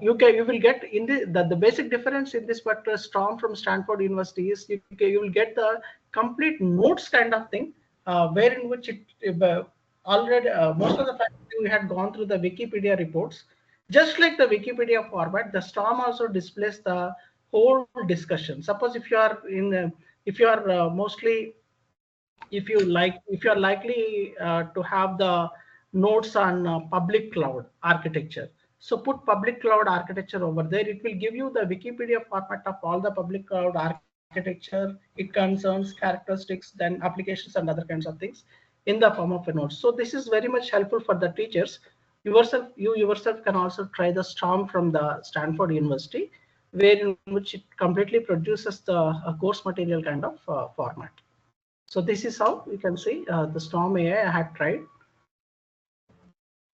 you will get in the basic difference in this particular Storm from Stanford University is you will get the complete notes kind of thing, wherein which it already most of the fact we had gone through the Wikipedia reports. Just like the Wikipedia format, the Storm also displays the whole discussion. Suppose if you are mostly if you are likely to have the notes on public cloud architecture, so put public cloud architecture over there. It will give you the Wikipedia format of all the public cloud architecture, it concerns, characteristics, then applications and other kinds of things in the form of a note. So this is very much helpful for the teachers. You yourself can also try the Storm from the Stanford University, where in which it completely produces the course material kind of format. So this is how you can see the Storm AI I had tried.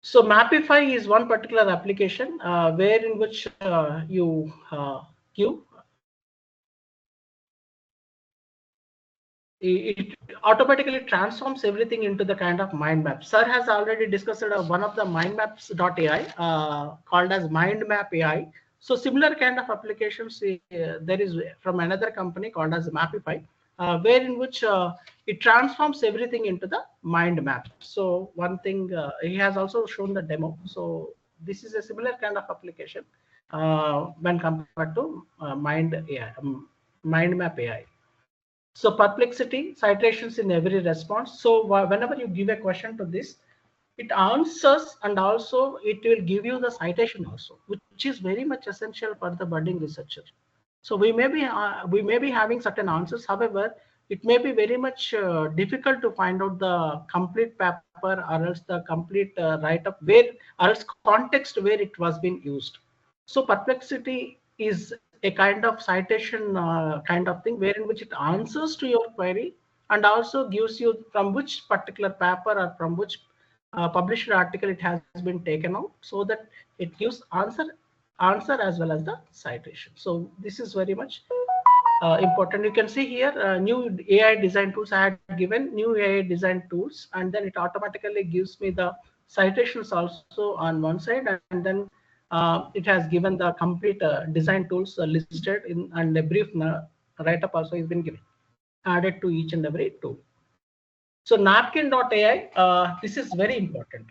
So Mapify is one particular application where in which you give it automatically transforms everything into the kind of mind map. Sir has already discussed one of the mindmaps.ai called as Mind Map AI. So similar kind of applications there is from another company called as Mapify, where in which it transforms everything into the mind map. So one thing he has also shown the demo. So this is a similar kind of application when compared to Mind Map AI. So perplexity, citations in every response. So whenever you give a question to this, it answers and also it will give you the citation also, which is very much essential for the budding researcher. So we may be having certain answers. However, it may be very much difficult to find out the complete paper or else the complete write-up or else context where it was being used. So perplexity is a kind of citation kind of thing, wherein which it answers to your query and also gives you from which particular paper or from which published article it has been taken out, so that it gives answer as well as the citation. So this is very much important. You can see here new AI design tools. I had given new AI design tools, and then it automatically gives me the citations also on one side, and then it has given the complete design tools listed in, and a brief write-up also has been given, added to each and every tool. So napkin.ai, this is very important.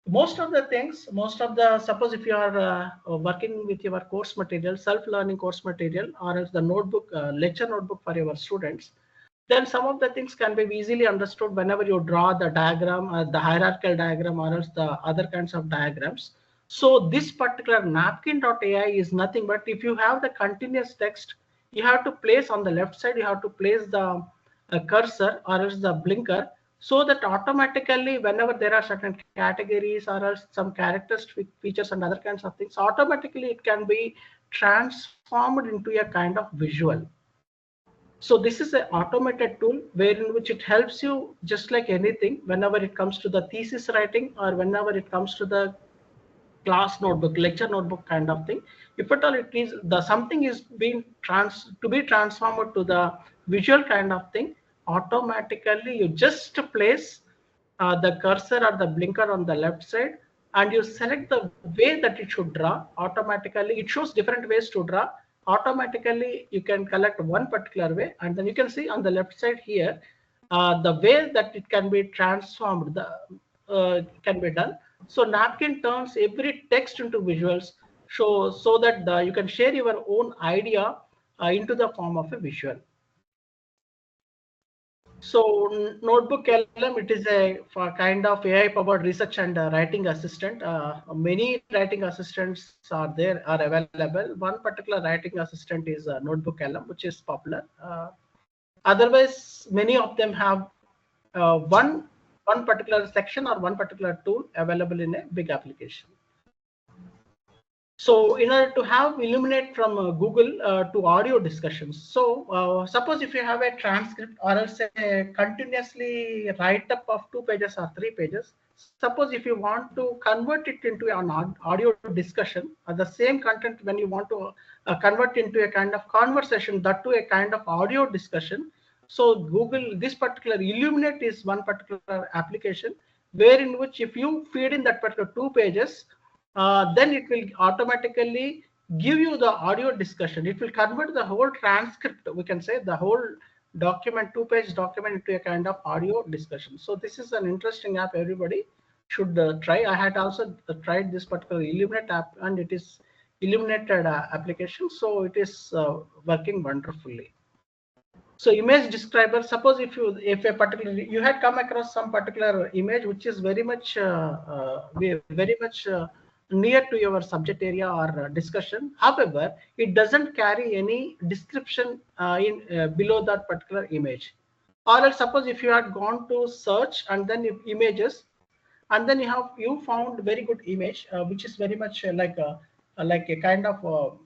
most of the things, suppose if you are working with your course material, self-learning course material, or else the notebook, lecture notebook for your students, then some of the things can be easily understood whenever you draw the diagram, the hierarchical diagram, or else the other kinds of diagrams. So this particular napkin.ai is nothing but if you have the continuous text, you have to place on the left side, you have to place the cursor or else the blinker, so that automatically whenever there are certain categories or else some characteristic features and other kinds of things, automatically it can be transformed into a kind of visual. So this is an automated tool wherein which it helps you just like anything whenever it comes to the thesis writing or whenever it comes to the class notebook, lecture notebook kind of thing. If at all it is the something is being to be transformed to the visual kind of thing, automatically you just place the cursor or the blinker on the left side and you select the way that it should draw. Automatically it shows different ways to draw. Automatically you can collect one particular way, and then you can see on the left side here the way that it can be transformed, the can be done. So napkin turns every text into visuals, so that you can share your own idea into the form of a visual. So Notebook LM, it is a kind of AI powered research and writing assistant. Many writing assistants are there, are available. One particular writing assistant is Notebook LM, which is popular. Otherwise, many of them have one particular section or one particular tool available in a big application. So in order to have Illuminate from Google to audio discussions. So suppose if you have a transcript or else a continuously write up of 2 pages or 3 pages. Suppose if you want to convert it into an audio discussion, the same content when you want to convert into a kind of conversation, that to a kind of audio discussion. So Google, this particular Illuminate is one particular application where in which if you feed in that particular 2 pages, then it will automatically give you the audio discussion. It will convert the whole transcript, we can say the whole document, 2-page document, into a kind of audio discussion. So this is an interesting app, everybody should try. I had also tried this particular Illuminate app, and it is illuminated application, so it is working wonderfully. So image describer, suppose if a particular, you had come across some particular image which is very much near to your subject area or discussion. However, it doesn't carry any description below that particular image. Or else suppose if you had gone to search and then images, and then you found very good image which is very much like a kind of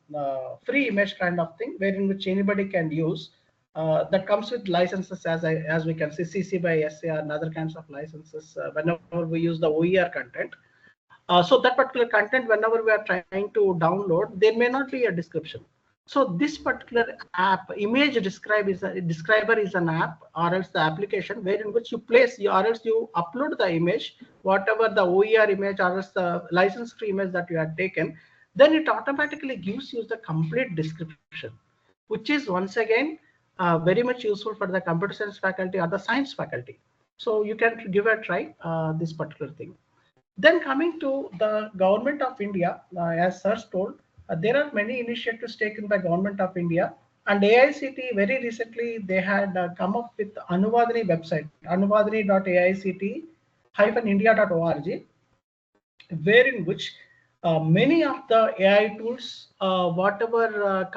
free image kind of thing, wherein which anybody can use. That comes with licenses, as we can see, CC by SA and other kinds of licenses whenever we use the OER content. So that particular content, whenever we are trying to download, there may not be a description. So this particular app, image describer is an app or else the application wherein which you place, or else you upload the image, whatever the OER image or else the license-free image that you have taken, then it automatically gives you the complete description, which is once again very much useful for the computer science faculty or the science faculty. So you can give a try this particular thing. Then coming to the government of India, as Sir told, there are many initiatives taken by government of India, and AICT very recently they had come up with Anuvadini website, anuvadini.aict-india.org, wherein which many of the AI tools, whatever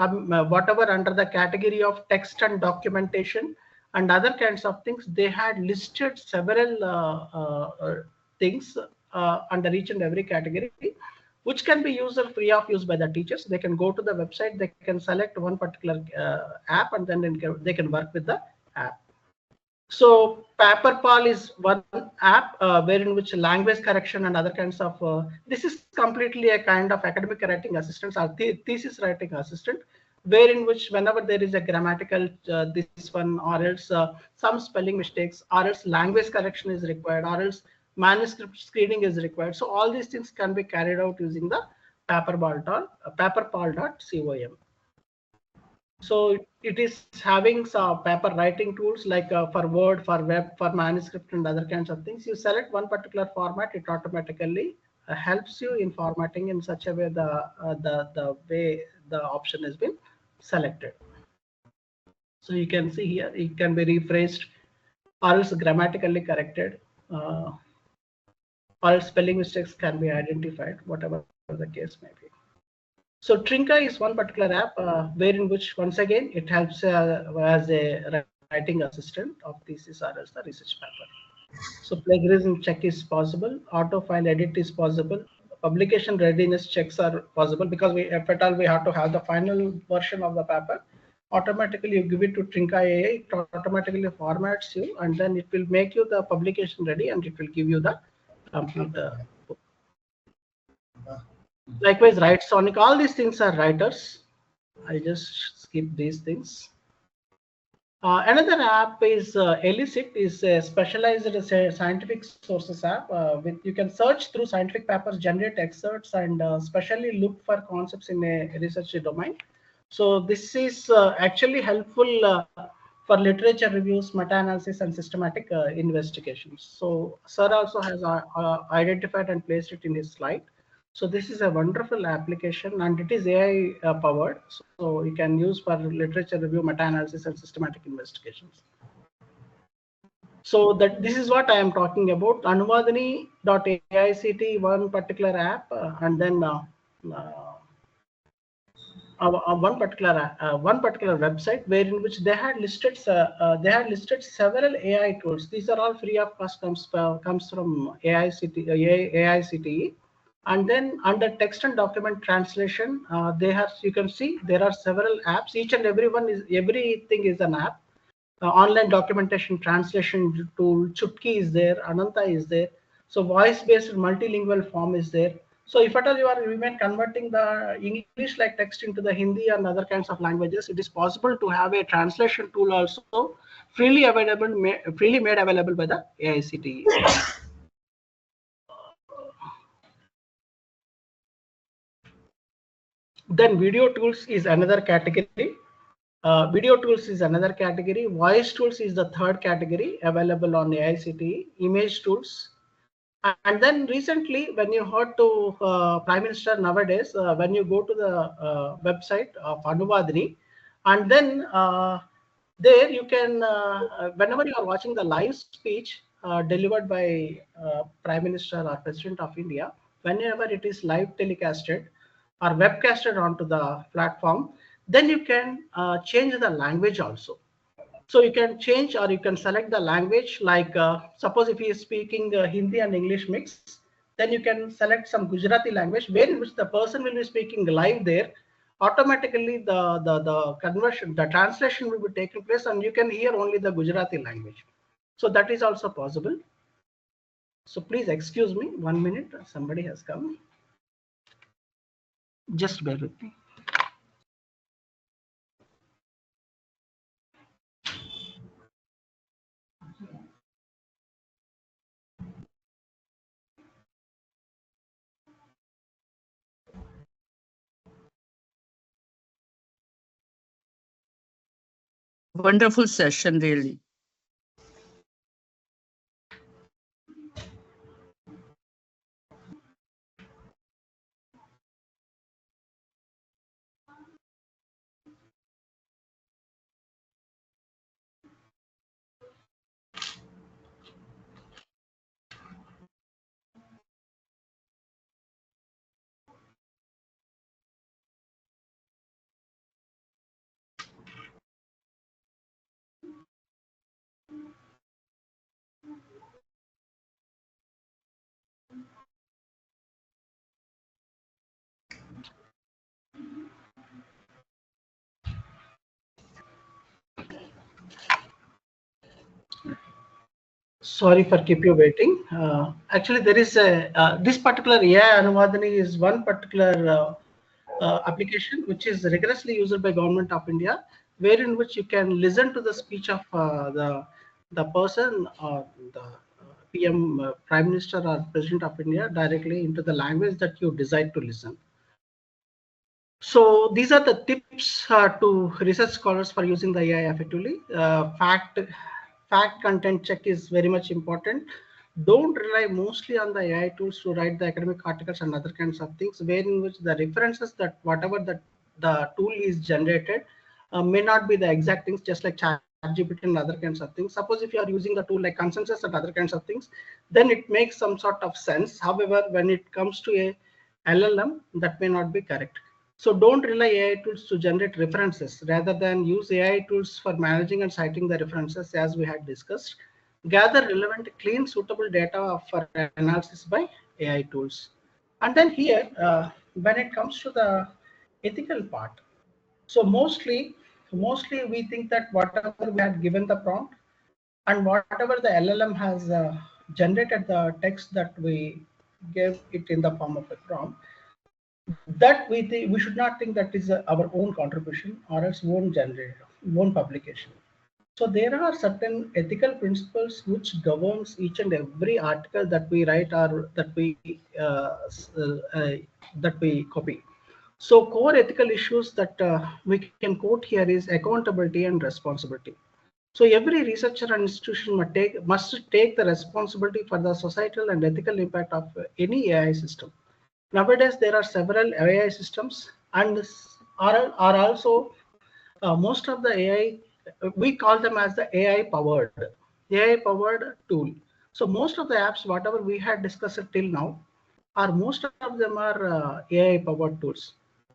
under the category of text and documentation and other kinds of things, they had listed several things under each and every category, which can be user free of use by the teachers. They can go to the website, they can select one particular app, and then they can work with the app. So Paperpal is one app wherein which language correction and other kinds of this is completely a kind of academic writing assistance or thesis writing assistant, wherein which whenever there is a grammatical this one or else some spelling mistakes or else language correction is required or else manuscript screening is required. So all these things can be carried out using the paperpal.com. So it is having some paper writing tools like for Word, for web, for manuscript and other kinds of things. You select one particular format, it automatically helps you in formatting in such a way the way the option has been selected. So you can see here it can be rephrased or else grammatically corrected, or else spelling mistakes can be identified, whatever the case may be. So Trinka is one particular app wherein which once again it helps as a writing assistant of thesis or as the research paper. So plagiarism check is possible, auto file edit is possible, publication readiness checks are possible because if at all we have to have the final version of the paper. Automatically you give it to Trinka AI, it automatically formats you and then it will make you the publication ready and it will give you the complete book. Likewise, Write Sonic, all these things are writers. I just skip these things. Another app is Elicit, is a specialized scientific sources app. With you can search through scientific papers, generate excerpts, and specially look for concepts in a research domain. So this is actually helpful for literature reviews, meta-analysis, and systematic investigations. So Sir also has identified and placed it in his slide. So this is a wonderful application and it is AI powered. So you can use for literature review, meta-analysis and systematic investigations. So that this is what I am talking about. Anuvadini.aict, one particular app, and then one particular website wherein which they had listed several AI tools. These are all free of cost, comes from AICTE. And then under text and document translation, you can see there are several apps. Each and everything is an app. Online documentation translation tool, Chutki is there, Ananta is there. So voice-based multilingual form is there. So if at all you are even converting the English like text into the Hindi and other kinds of languages, it is possible to have a translation tool also freely made available by the AICTE. Then video tools is another category. Video tools is another category. Voice tools is the third category available on AICTE. Image tools. And then recently, when you heard to Prime Minister nowadays, when you go to the website of Anuvadini, and then there you can, whenever you are watching the live speech delivered by Prime Minister or President of India, whenever it is live telecasted or webcasted onto the platform, then you can change the language also. So you can change or you can select the language, like suppose if he is speaking Hindi and English mix, then you can select some Gujarati language where in which the person will be speaking live there. Automatically the conversion, the translation will be taking place and you can hear only the Gujarati language. So that is also possible. So please excuse me 1 minute, somebody has come. Just bear with me. Wonderful session, really. Sorry for keep you waiting. Actually, there is a this particular AI Anuvadini is one particular application which is rigorously used by Government of India, wherein which you can listen to the speech of the person or the PM, Prime Minister or President of India directly into the language that you decide to listen. So these are the tips to research scholars for using the AI effectively. Fact content check is very much important. Don't rely mostly on the AI tools to write the academic articles and other kinds of things, where in which the references that whatever the tool is generated may not be the exact things, just like ChatGPT and other kinds of things. Suppose if you are using the tool like consensus and other kinds of things, then it makes some sort of sense. However, when it comes to a LLM, that may not be correct. So don't rely AI tools to generate references. Rather than use AI tools for managing and citing the references, as we had discussed. Gather relevant, clean, suitable data for analysis by AI tools. And then here, when it comes to the ethical part, so mostly we think that whatever we had given the prompt and whatever the LLM has generated the text that we gave it in the form of a prompt, that we should not think that is our own contribution or else own publication. So there are certain ethical principles which governs each and every article that we write or that we copy. So core ethical issues that we can quote here is accountability and responsibility. So every researcher and institution must take the responsibility for the societal and ethical impact of any AI system. Nowadays, there are several AI systems and are also most of the AI, we call them as the AI powered tool. So most of the apps, whatever we had discussed till now, most of them are AI powered tools.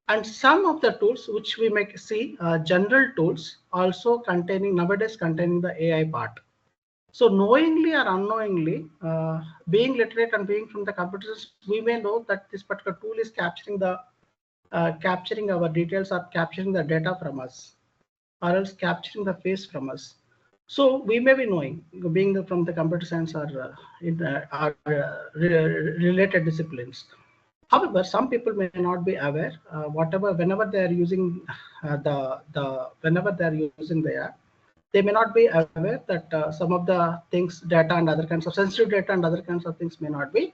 And some of the tools which we may see general tools also nowadays containing the AI part. So knowingly or unknowingly, being literate and being from the computers, we may know that this particular tool is capturing our details or capturing the data from us, or else capturing the face from us. So we may be knowing, being from the computer science or related disciplines. However, some people may not be aware. Whenever they are using whenever they are using the app, they may not be aware that some of the things, data and other kinds of sensitive data and other kinds of things may not be.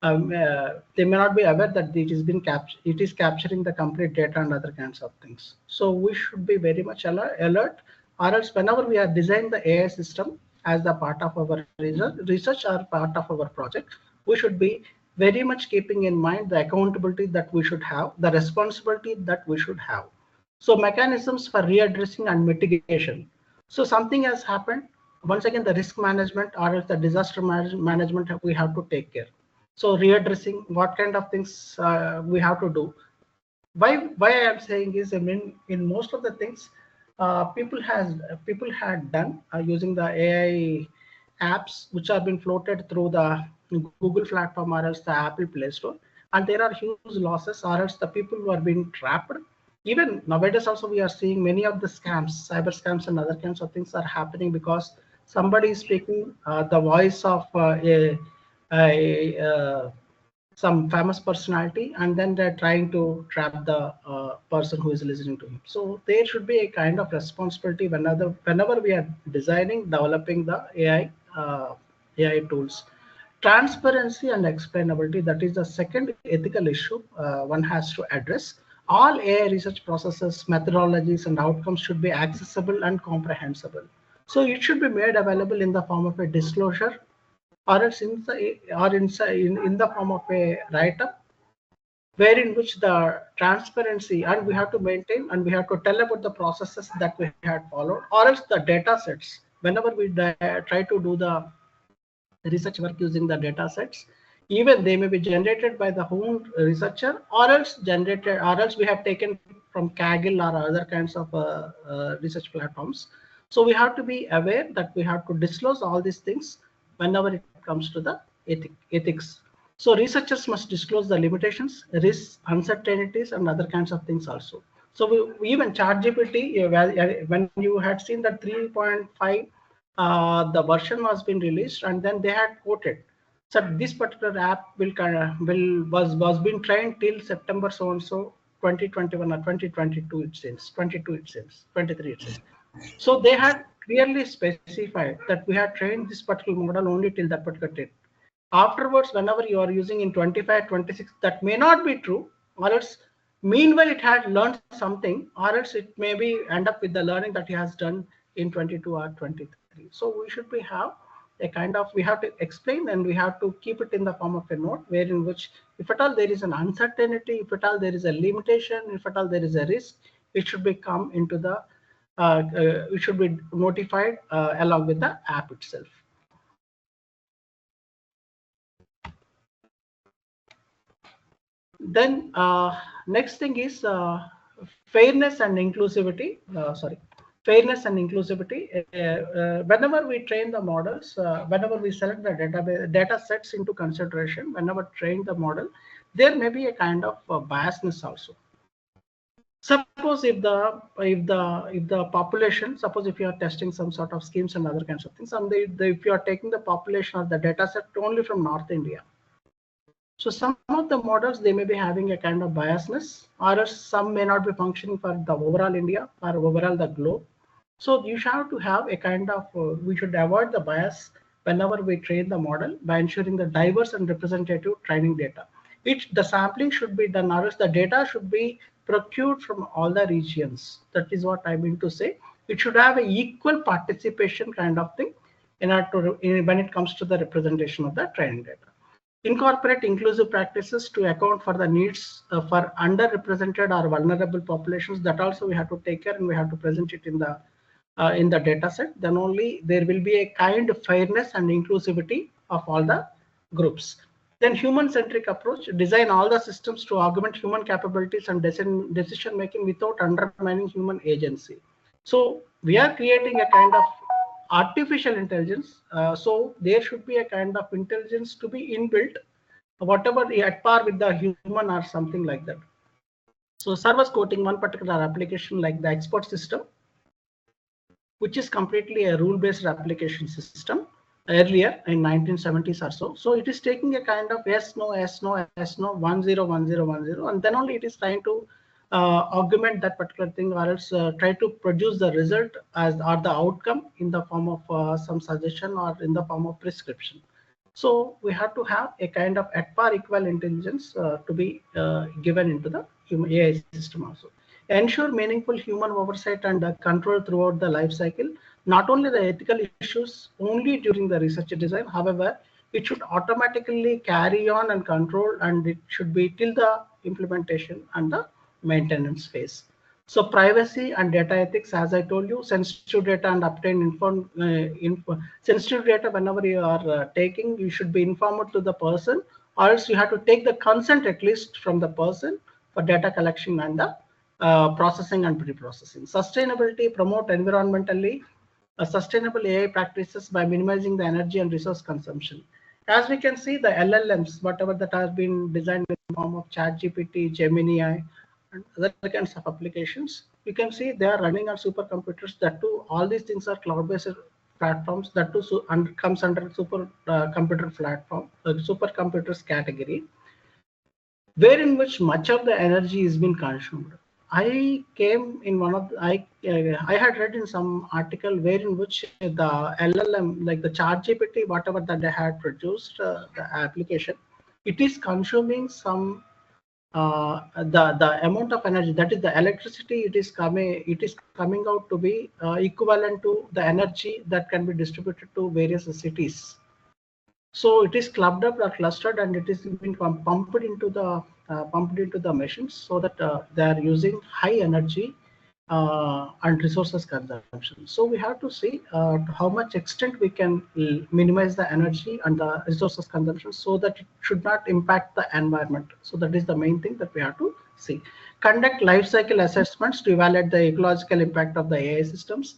They may not be aware that it is capturing the complete data and other kinds of things. So we should be very much alert, or else whenever we are designing the AI system as the part of our research or part of our project, we should be very much keeping in mind the accountability that we should have, the responsibility that we should have. So mechanisms for readdressing and mitigation. So something has happened. Once again, the risk management or else the disaster management we have to take care. So readdressing, what kind of things we have to do. Why I am saying is, I mean, in most of the things people had done using the AI apps which have been floated through the Google platform or else the Apple Play Store, and there are huge losses or else the people who are being trapped. Even nowadays also we are seeing many of the scams, cyber scams and other kinds of things are happening because somebody is speaking the voice of some famous personality, and then they're trying to trap the person who is listening to him. So there should be a kind of responsibility whenever we are designing, developing the AI tools. Transparency and explainability, that is the second ethical issue one has to address. All AI research processes, methodologies, and outcomes should be accessible and comprehensible. So it should be made available in the form of a disclosure, or else in the form of a write-up, wherein which the transparency, and we have to maintain and we have to tell about the processes that we had followed, or else the data sets. Whenever we try to do the research work using the data sets, even they may be generated by the own researcher, or else we have taken from Kaggle or other kinds of research platforms. So we have to be aware that we have to disclose all these things whenever it comes to the ethics. So researchers must disclose the limitations, risks, uncertainties, and other kinds of things also. So even ChatGPT, when you had seen that 3.5, the version was been released, and then they had quoted. So this particular app was being trained till September so and so 2021 or 2022 it seems, 22 it seems, 23 it seems. So they had clearly specified that we had trained this particular model only till that particular date. Afterwards, whenever you are using in 25, 26, that may not be true, or else Meanwhile, it had learned something, or else it may be end up with the learning that he has done in 22 or 23. So we should have a kind of, we have to explain and we have to keep it in the form of a note, wherein which, if at all there is an uncertainty, if at all there is a limitation, if at all there is a risk, it should be come into the, it should be notified along with the app itself. Then next thing is fairness and inclusivity. Fairness and inclusivity. Whenever we train the models, whenever we select the data sets into consideration, whenever train the model, there may be a kind of biasness also. Suppose if the population, suppose if you are testing some sort of schemes and other kinds of things, and if you are taking the population of the data set only from North India, so some of the models, they may be having a kind of biasness, or some may not be functioning for the overall India or overall the globe. So you have to have a kind of, we should avoid the bias whenever we train the model by ensuring the diverse and representative training data. The sampling should be done, or else the data should be procured from all the regions. That is what I mean to say. It should have an equal participation kind of thing in order to, when it comes to the representation of the training data. Incorporate inclusive practices to account for the needs for underrepresented or vulnerable populations. That also we have to take care, and we have to present it in the data set. Then only there will be a kind of fairness and inclusivity of all the groups. Then human-centric approach, design all the systems to augment human capabilities and decision making without undermining human agency. So we are creating a kind of artificial intelligence, so there should be a kind of intelligence to be inbuilt, whatever at par with the human or something like that. So servers quoting one particular application like the export system, which is completely a rule-based application system earlier in 1970s or so. So it is taking a kind of yes, no, yes, no, yes, no, 10, 10, 10, and then only it is trying to augment that particular thing, or else try to produce the result as or the outcome in the form of some suggestion or in the form of prescription. So we have to have a kind of at par equal intelligence to be given into the AI system also. Ensure meaningful human oversight and control throughout the life cycle. Not only the ethical issues only during the research design, however, it should automatically carry on and control, and it should be till the implementation and the maintenance phase. So privacy and data ethics, as I told you, sensitive data and obtain sensitive data whenever you are taking, you should be informed to the person, or else you have to take the consent at least from the person for data collection and the processing and pre-processing. Sustainability, promote environmentally sustainable AI practices by minimizing the energy and resource consumption. As we can see, the LLMs, whatever that has been designed in the form of ChatGPT, Gemini, and other kinds of applications, you can see they are running on supercomputers. That too, all these things are cloud-based platforms. That too comes under supercomputer platform, supercomputers category, wherein which much of the energy is being consumed. I came in one of the, I had read in some article wherein which the LLM, like the ChatGPT, whatever that they had produced, the application, it is consuming some the amount of energy, that is the electricity, it is coming out to be equivalent to the energy that can be distributed to various cities. So it is clubbed up or clustered, and it is being pumped into the machines, so that they are using high energy and resources consumption. So we have to see to how much extent we can minimize the energy and the resources consumption, so that it should not impact the environment. So that is the main thing that we have to see. Conduct life cycle assessments to evaluate the ecological impact of the AI systems.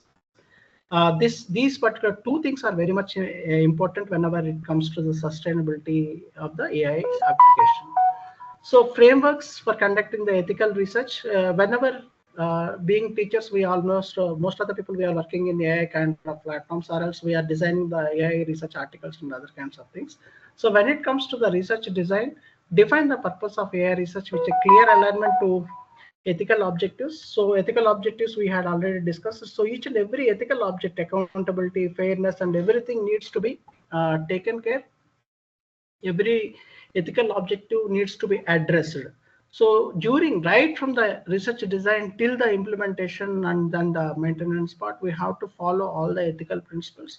These particular two things are very much important whenever it comes to the sustainability of the AI application. So frameworks for conducting the ethical research, whenever being teachers, we almost most of the people, we are working in AI kind of platforms, or else we are designing the AI research articles and other kinds of things. So when it comes to the research design, define the purpose of AI research with a clear alignment to ethical objectives. So ethical objectives we had already discussed. So each and every ethical object, accountability, fairness, and everything needs to be taken care. Every ethical objective needs to be addressed. So during, right from the research design till the implementation and then the maintenance part, we have to follow all the ethical principles,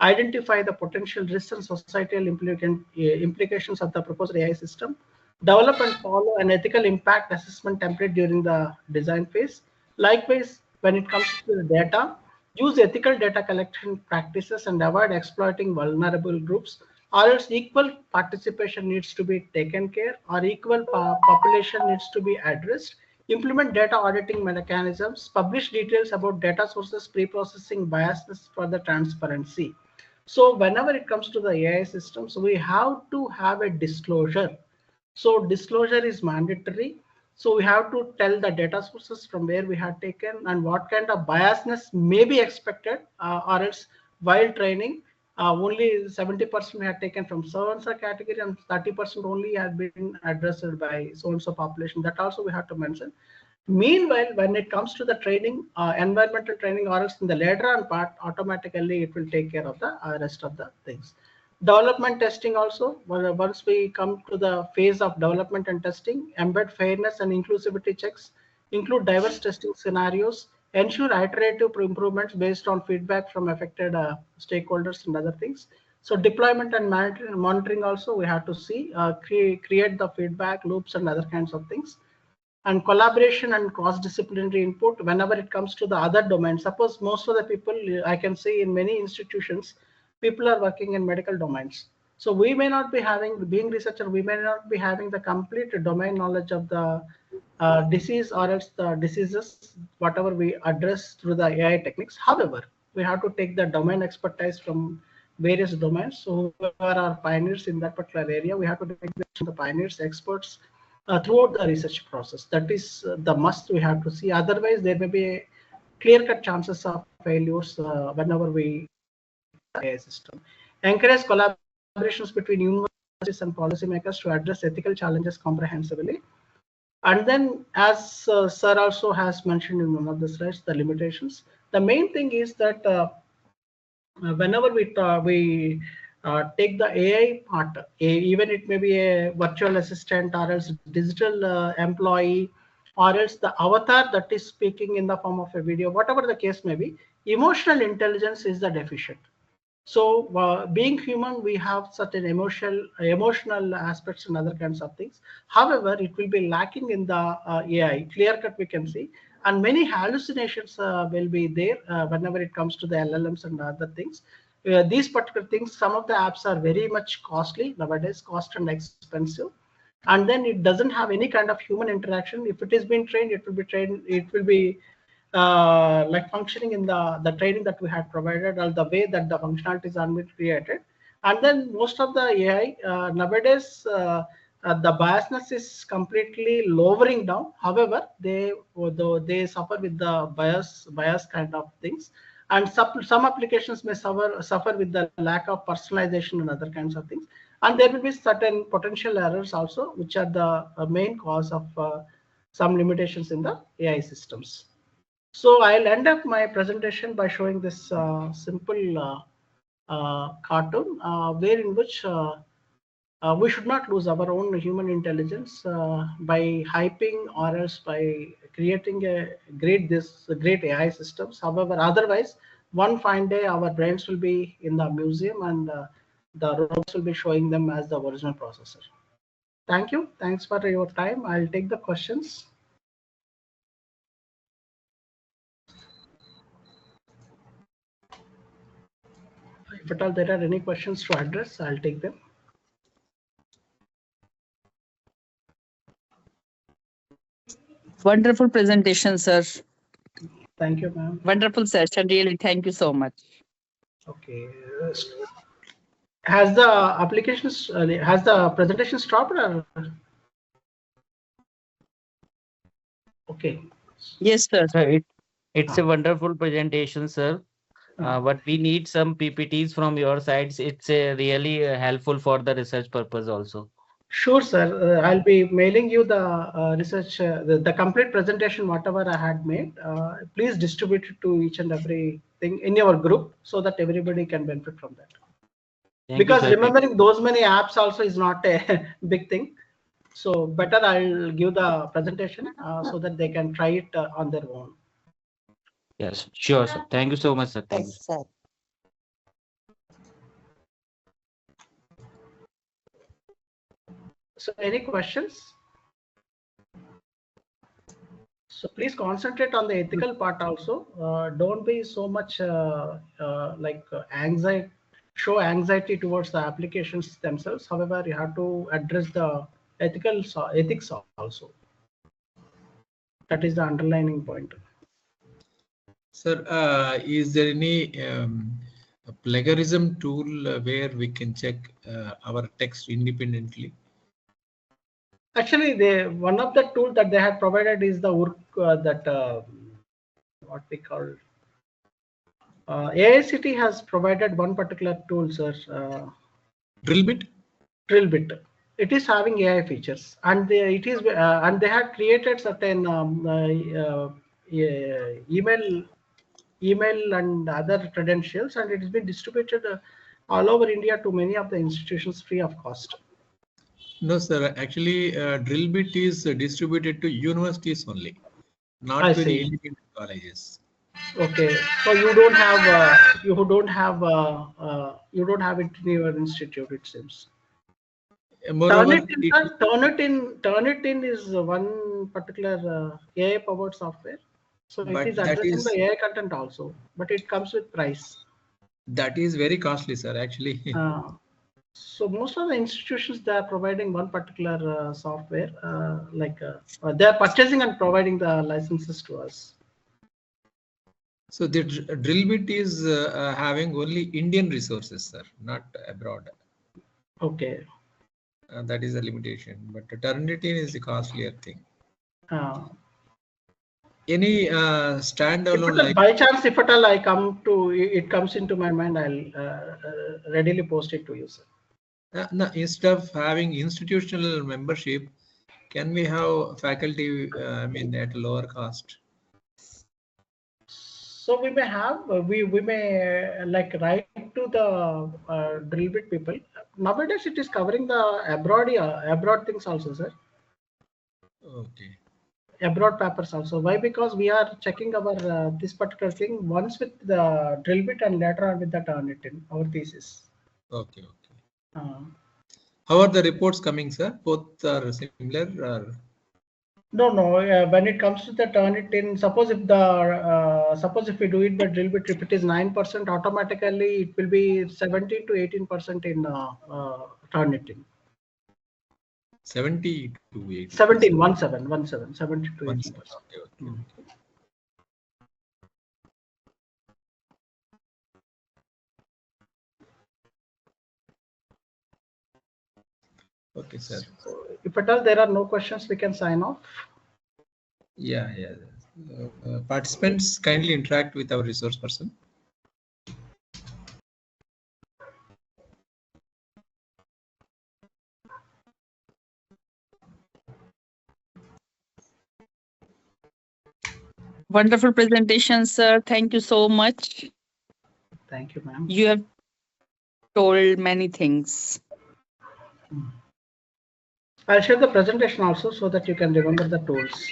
identify the potential risks and societal implications of the proposed AI system, develop and follow an ethical impact assessment template during the design phase. Likewise, when it comes to the data, use ethical data collection practices and avoid exploiting vulnerable groups, or else equal participation needs to be taken care, or equal population needs to be addressed. Implement data auditing mechanisms, publish details about data sources, pre-processing biasness for the transparency. So whenever it comes to the AI systems, we have to have a disclosure. So disclosure is mandatory. So we have to tell the data sources from where we have taken and what kind of biasness may be expected, or else while training, only 70% we have taken from so-and-so category and 30% only has been addressed by so-and-so population. That also we have to mention. Meanwhile, when it comes to the training, environmental training, or else in the later on part, automatically it will take care of the rest of the things. Development testing also, once we come to the phase of development and testing, embed fairness and inclusivity checks, include diverse testing scenarios, ensure iterative improvements based on feedback from affected stakeholders and other things. So deployment and monitoring also we have to see, create the feedback loops and other kinds of things. And collaboration and cross-disciplinary input whenever it comes to the other domains. Suppose most of the people, I can see in many institutions, people are working in medical domains. So we may not be having, being researcher, we may not be having the complete domain knowledge of the disease or else the diseases, whatever we address through the AI techniques. However, we have to take the domain expertise from various domains. So whoever are pioneers in that particular area, we have to take the pioneers, experts, throughout the research process. That is the must we have to see. Otherwise, there may be clear-cut chances of failures whenever we AI system. Encourage collaborations between universities and policymakers to address ethical challenges comprehensively. And then, as Sir also has mentioned in one of the slides, the limitations. The main thing is that whenever we take the AI part, even it may be a virtual assistant or else digital employee or else the avatar that is speaking in the form of a video, whatever the case may be, emotional intelligence is the deficient. So being human, we have certain emotional aspects and other kinds of things. However, it will be lacking in the AI. Clear cut we can see. And many hallucinations will be there whenever it comes to the LLMs and other things. These particular things, some of the apps are very much costly nowadays, cost and expensive. And then it doesn't have any kind of human interaction. If it is being trained, it will be trained, it will be like functioning in the training that we had provided or the way that the functionalities are being created. And then most of the AI nowadays, the biasness is completely lowering down. However, they suffer with the bias kind of things. And some applications may suffer with the lack of personalization and other kinds of things. And there will be certain potential errors also, which are the main cause of some limitations in the AI systems. So I'll end up my presentation by showing this simple cartoon, where in which we should not lose our own human intelligence by hyping or else by creating a great AI systems. However, otherwise, one fine day our brains will be in the museum and the robots will be showing them as the original processor. Thank you. Thanks for your time. I'll take the questions. If at all there are any questions to address, I'll take them. Wonderful presentation, sir. Thank you, ma'am. Wonderful session. Really, thank you so much. Okay. Has the applications, has the presentation stopped? Or? Okay. Yes, sir. It's a wonderful presentation, sir. But we need some PPTs from your sides. It's really helpful for the research purpose also. Sure, sir. I'll be mailing you the research, the complete presentation, whatever I had made. Please distribute it to each and every thing in your group so that everybody can benefit from that. Thank Because you, sir. remembering those many apps also is not a big thing. So better I'll give the presentation so that they can try it on their own. Yes, sure, sir. Thank you so much, sir. Thank you. Yes, sir. So any questions? So please concentrate on the ethical part also. Don't be so much anxiety, show anxiety towards the applications themselves. However, you have to address the ethics also. That is the underlining point. Sir, is there any plagiarism tool where we can check our text independently? Actually, one of the tools that they have provided is the work what we call AICT has provided one particular tool, sir. Drillbit? Drillbit. It is having AI features, and they have created certain email and other credentials, and it has been distributed all over India to many of the institutions free of cost. No, sir. Actually, Drillbit is distributed to universities only, not I to see. the independent colleges. Okay, so you don't have you don't have it in your institute, it seems. Moreover, Turnitin is one particular AI powered software. So but it is that addressing is the AI content also, but it comes with price. that is very costly, sir. Actually, So most of the institutions, they are providing one particular software, they are purchasing and providing the licenses to us. so the Drillbit is having only Indian resources, sir, not abroad. Okay. That is a limitation. But Turnitin is the costlier thing. Any standalone? By chance, if at all it comes into my mind, I'll readily post it to you, sir. No, instead of having institutional membership, can we have faculty? At lower cost. So we may have we may write to the Drillbit people. Nowadays, it is covering the abroad things also, sir. Okay. Abroad papers also. Why? Because we are checking our this particular thing once with the Drillbit and later on with the Turnitin, our thesis. Okay. How are the reports coming, sir? Both are similar, or? No. When it comes to the Turnitin, suppose if we do it by Drillbit, if it is 9%, automatically it will be 17 to 18% in Turnitin. 70 to 80. 17, 70 to 18%. Okay. Okay, sir. If at all there are no questions, we can sign off. Yeah. Participants kindly interact with our resource person. Wonderful presentation, sir. Thank you so much. Thank you, ma'am. You have told many things. I'll share the presentation also so that you can remember the tools.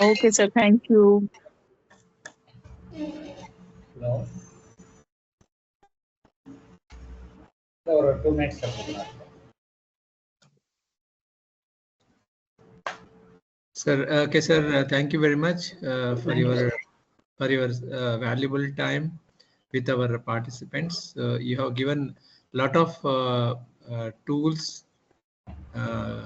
Okay, sir. Thank you. Hello. 2 minutes. Sir, okay, sir. Thank you very much for your valuable time with our participants. You have given a lot of tools.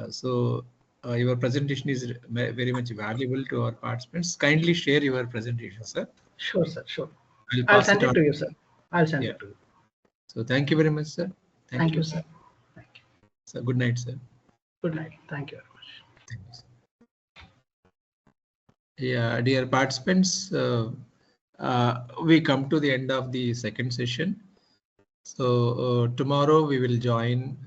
So your presentation is very much valuable to our participants. Kindly share your presentation, sir. Sure, sir. Sure. I'll send it to you, sir. I'll send it to you. So thank you very much, sir. Thank you, sir. Thank you. So good night, sir. Good night. Thank you very much. Thank you, sir. Yeah, dear participants, we come to the end of the second session. So tomorrow we will join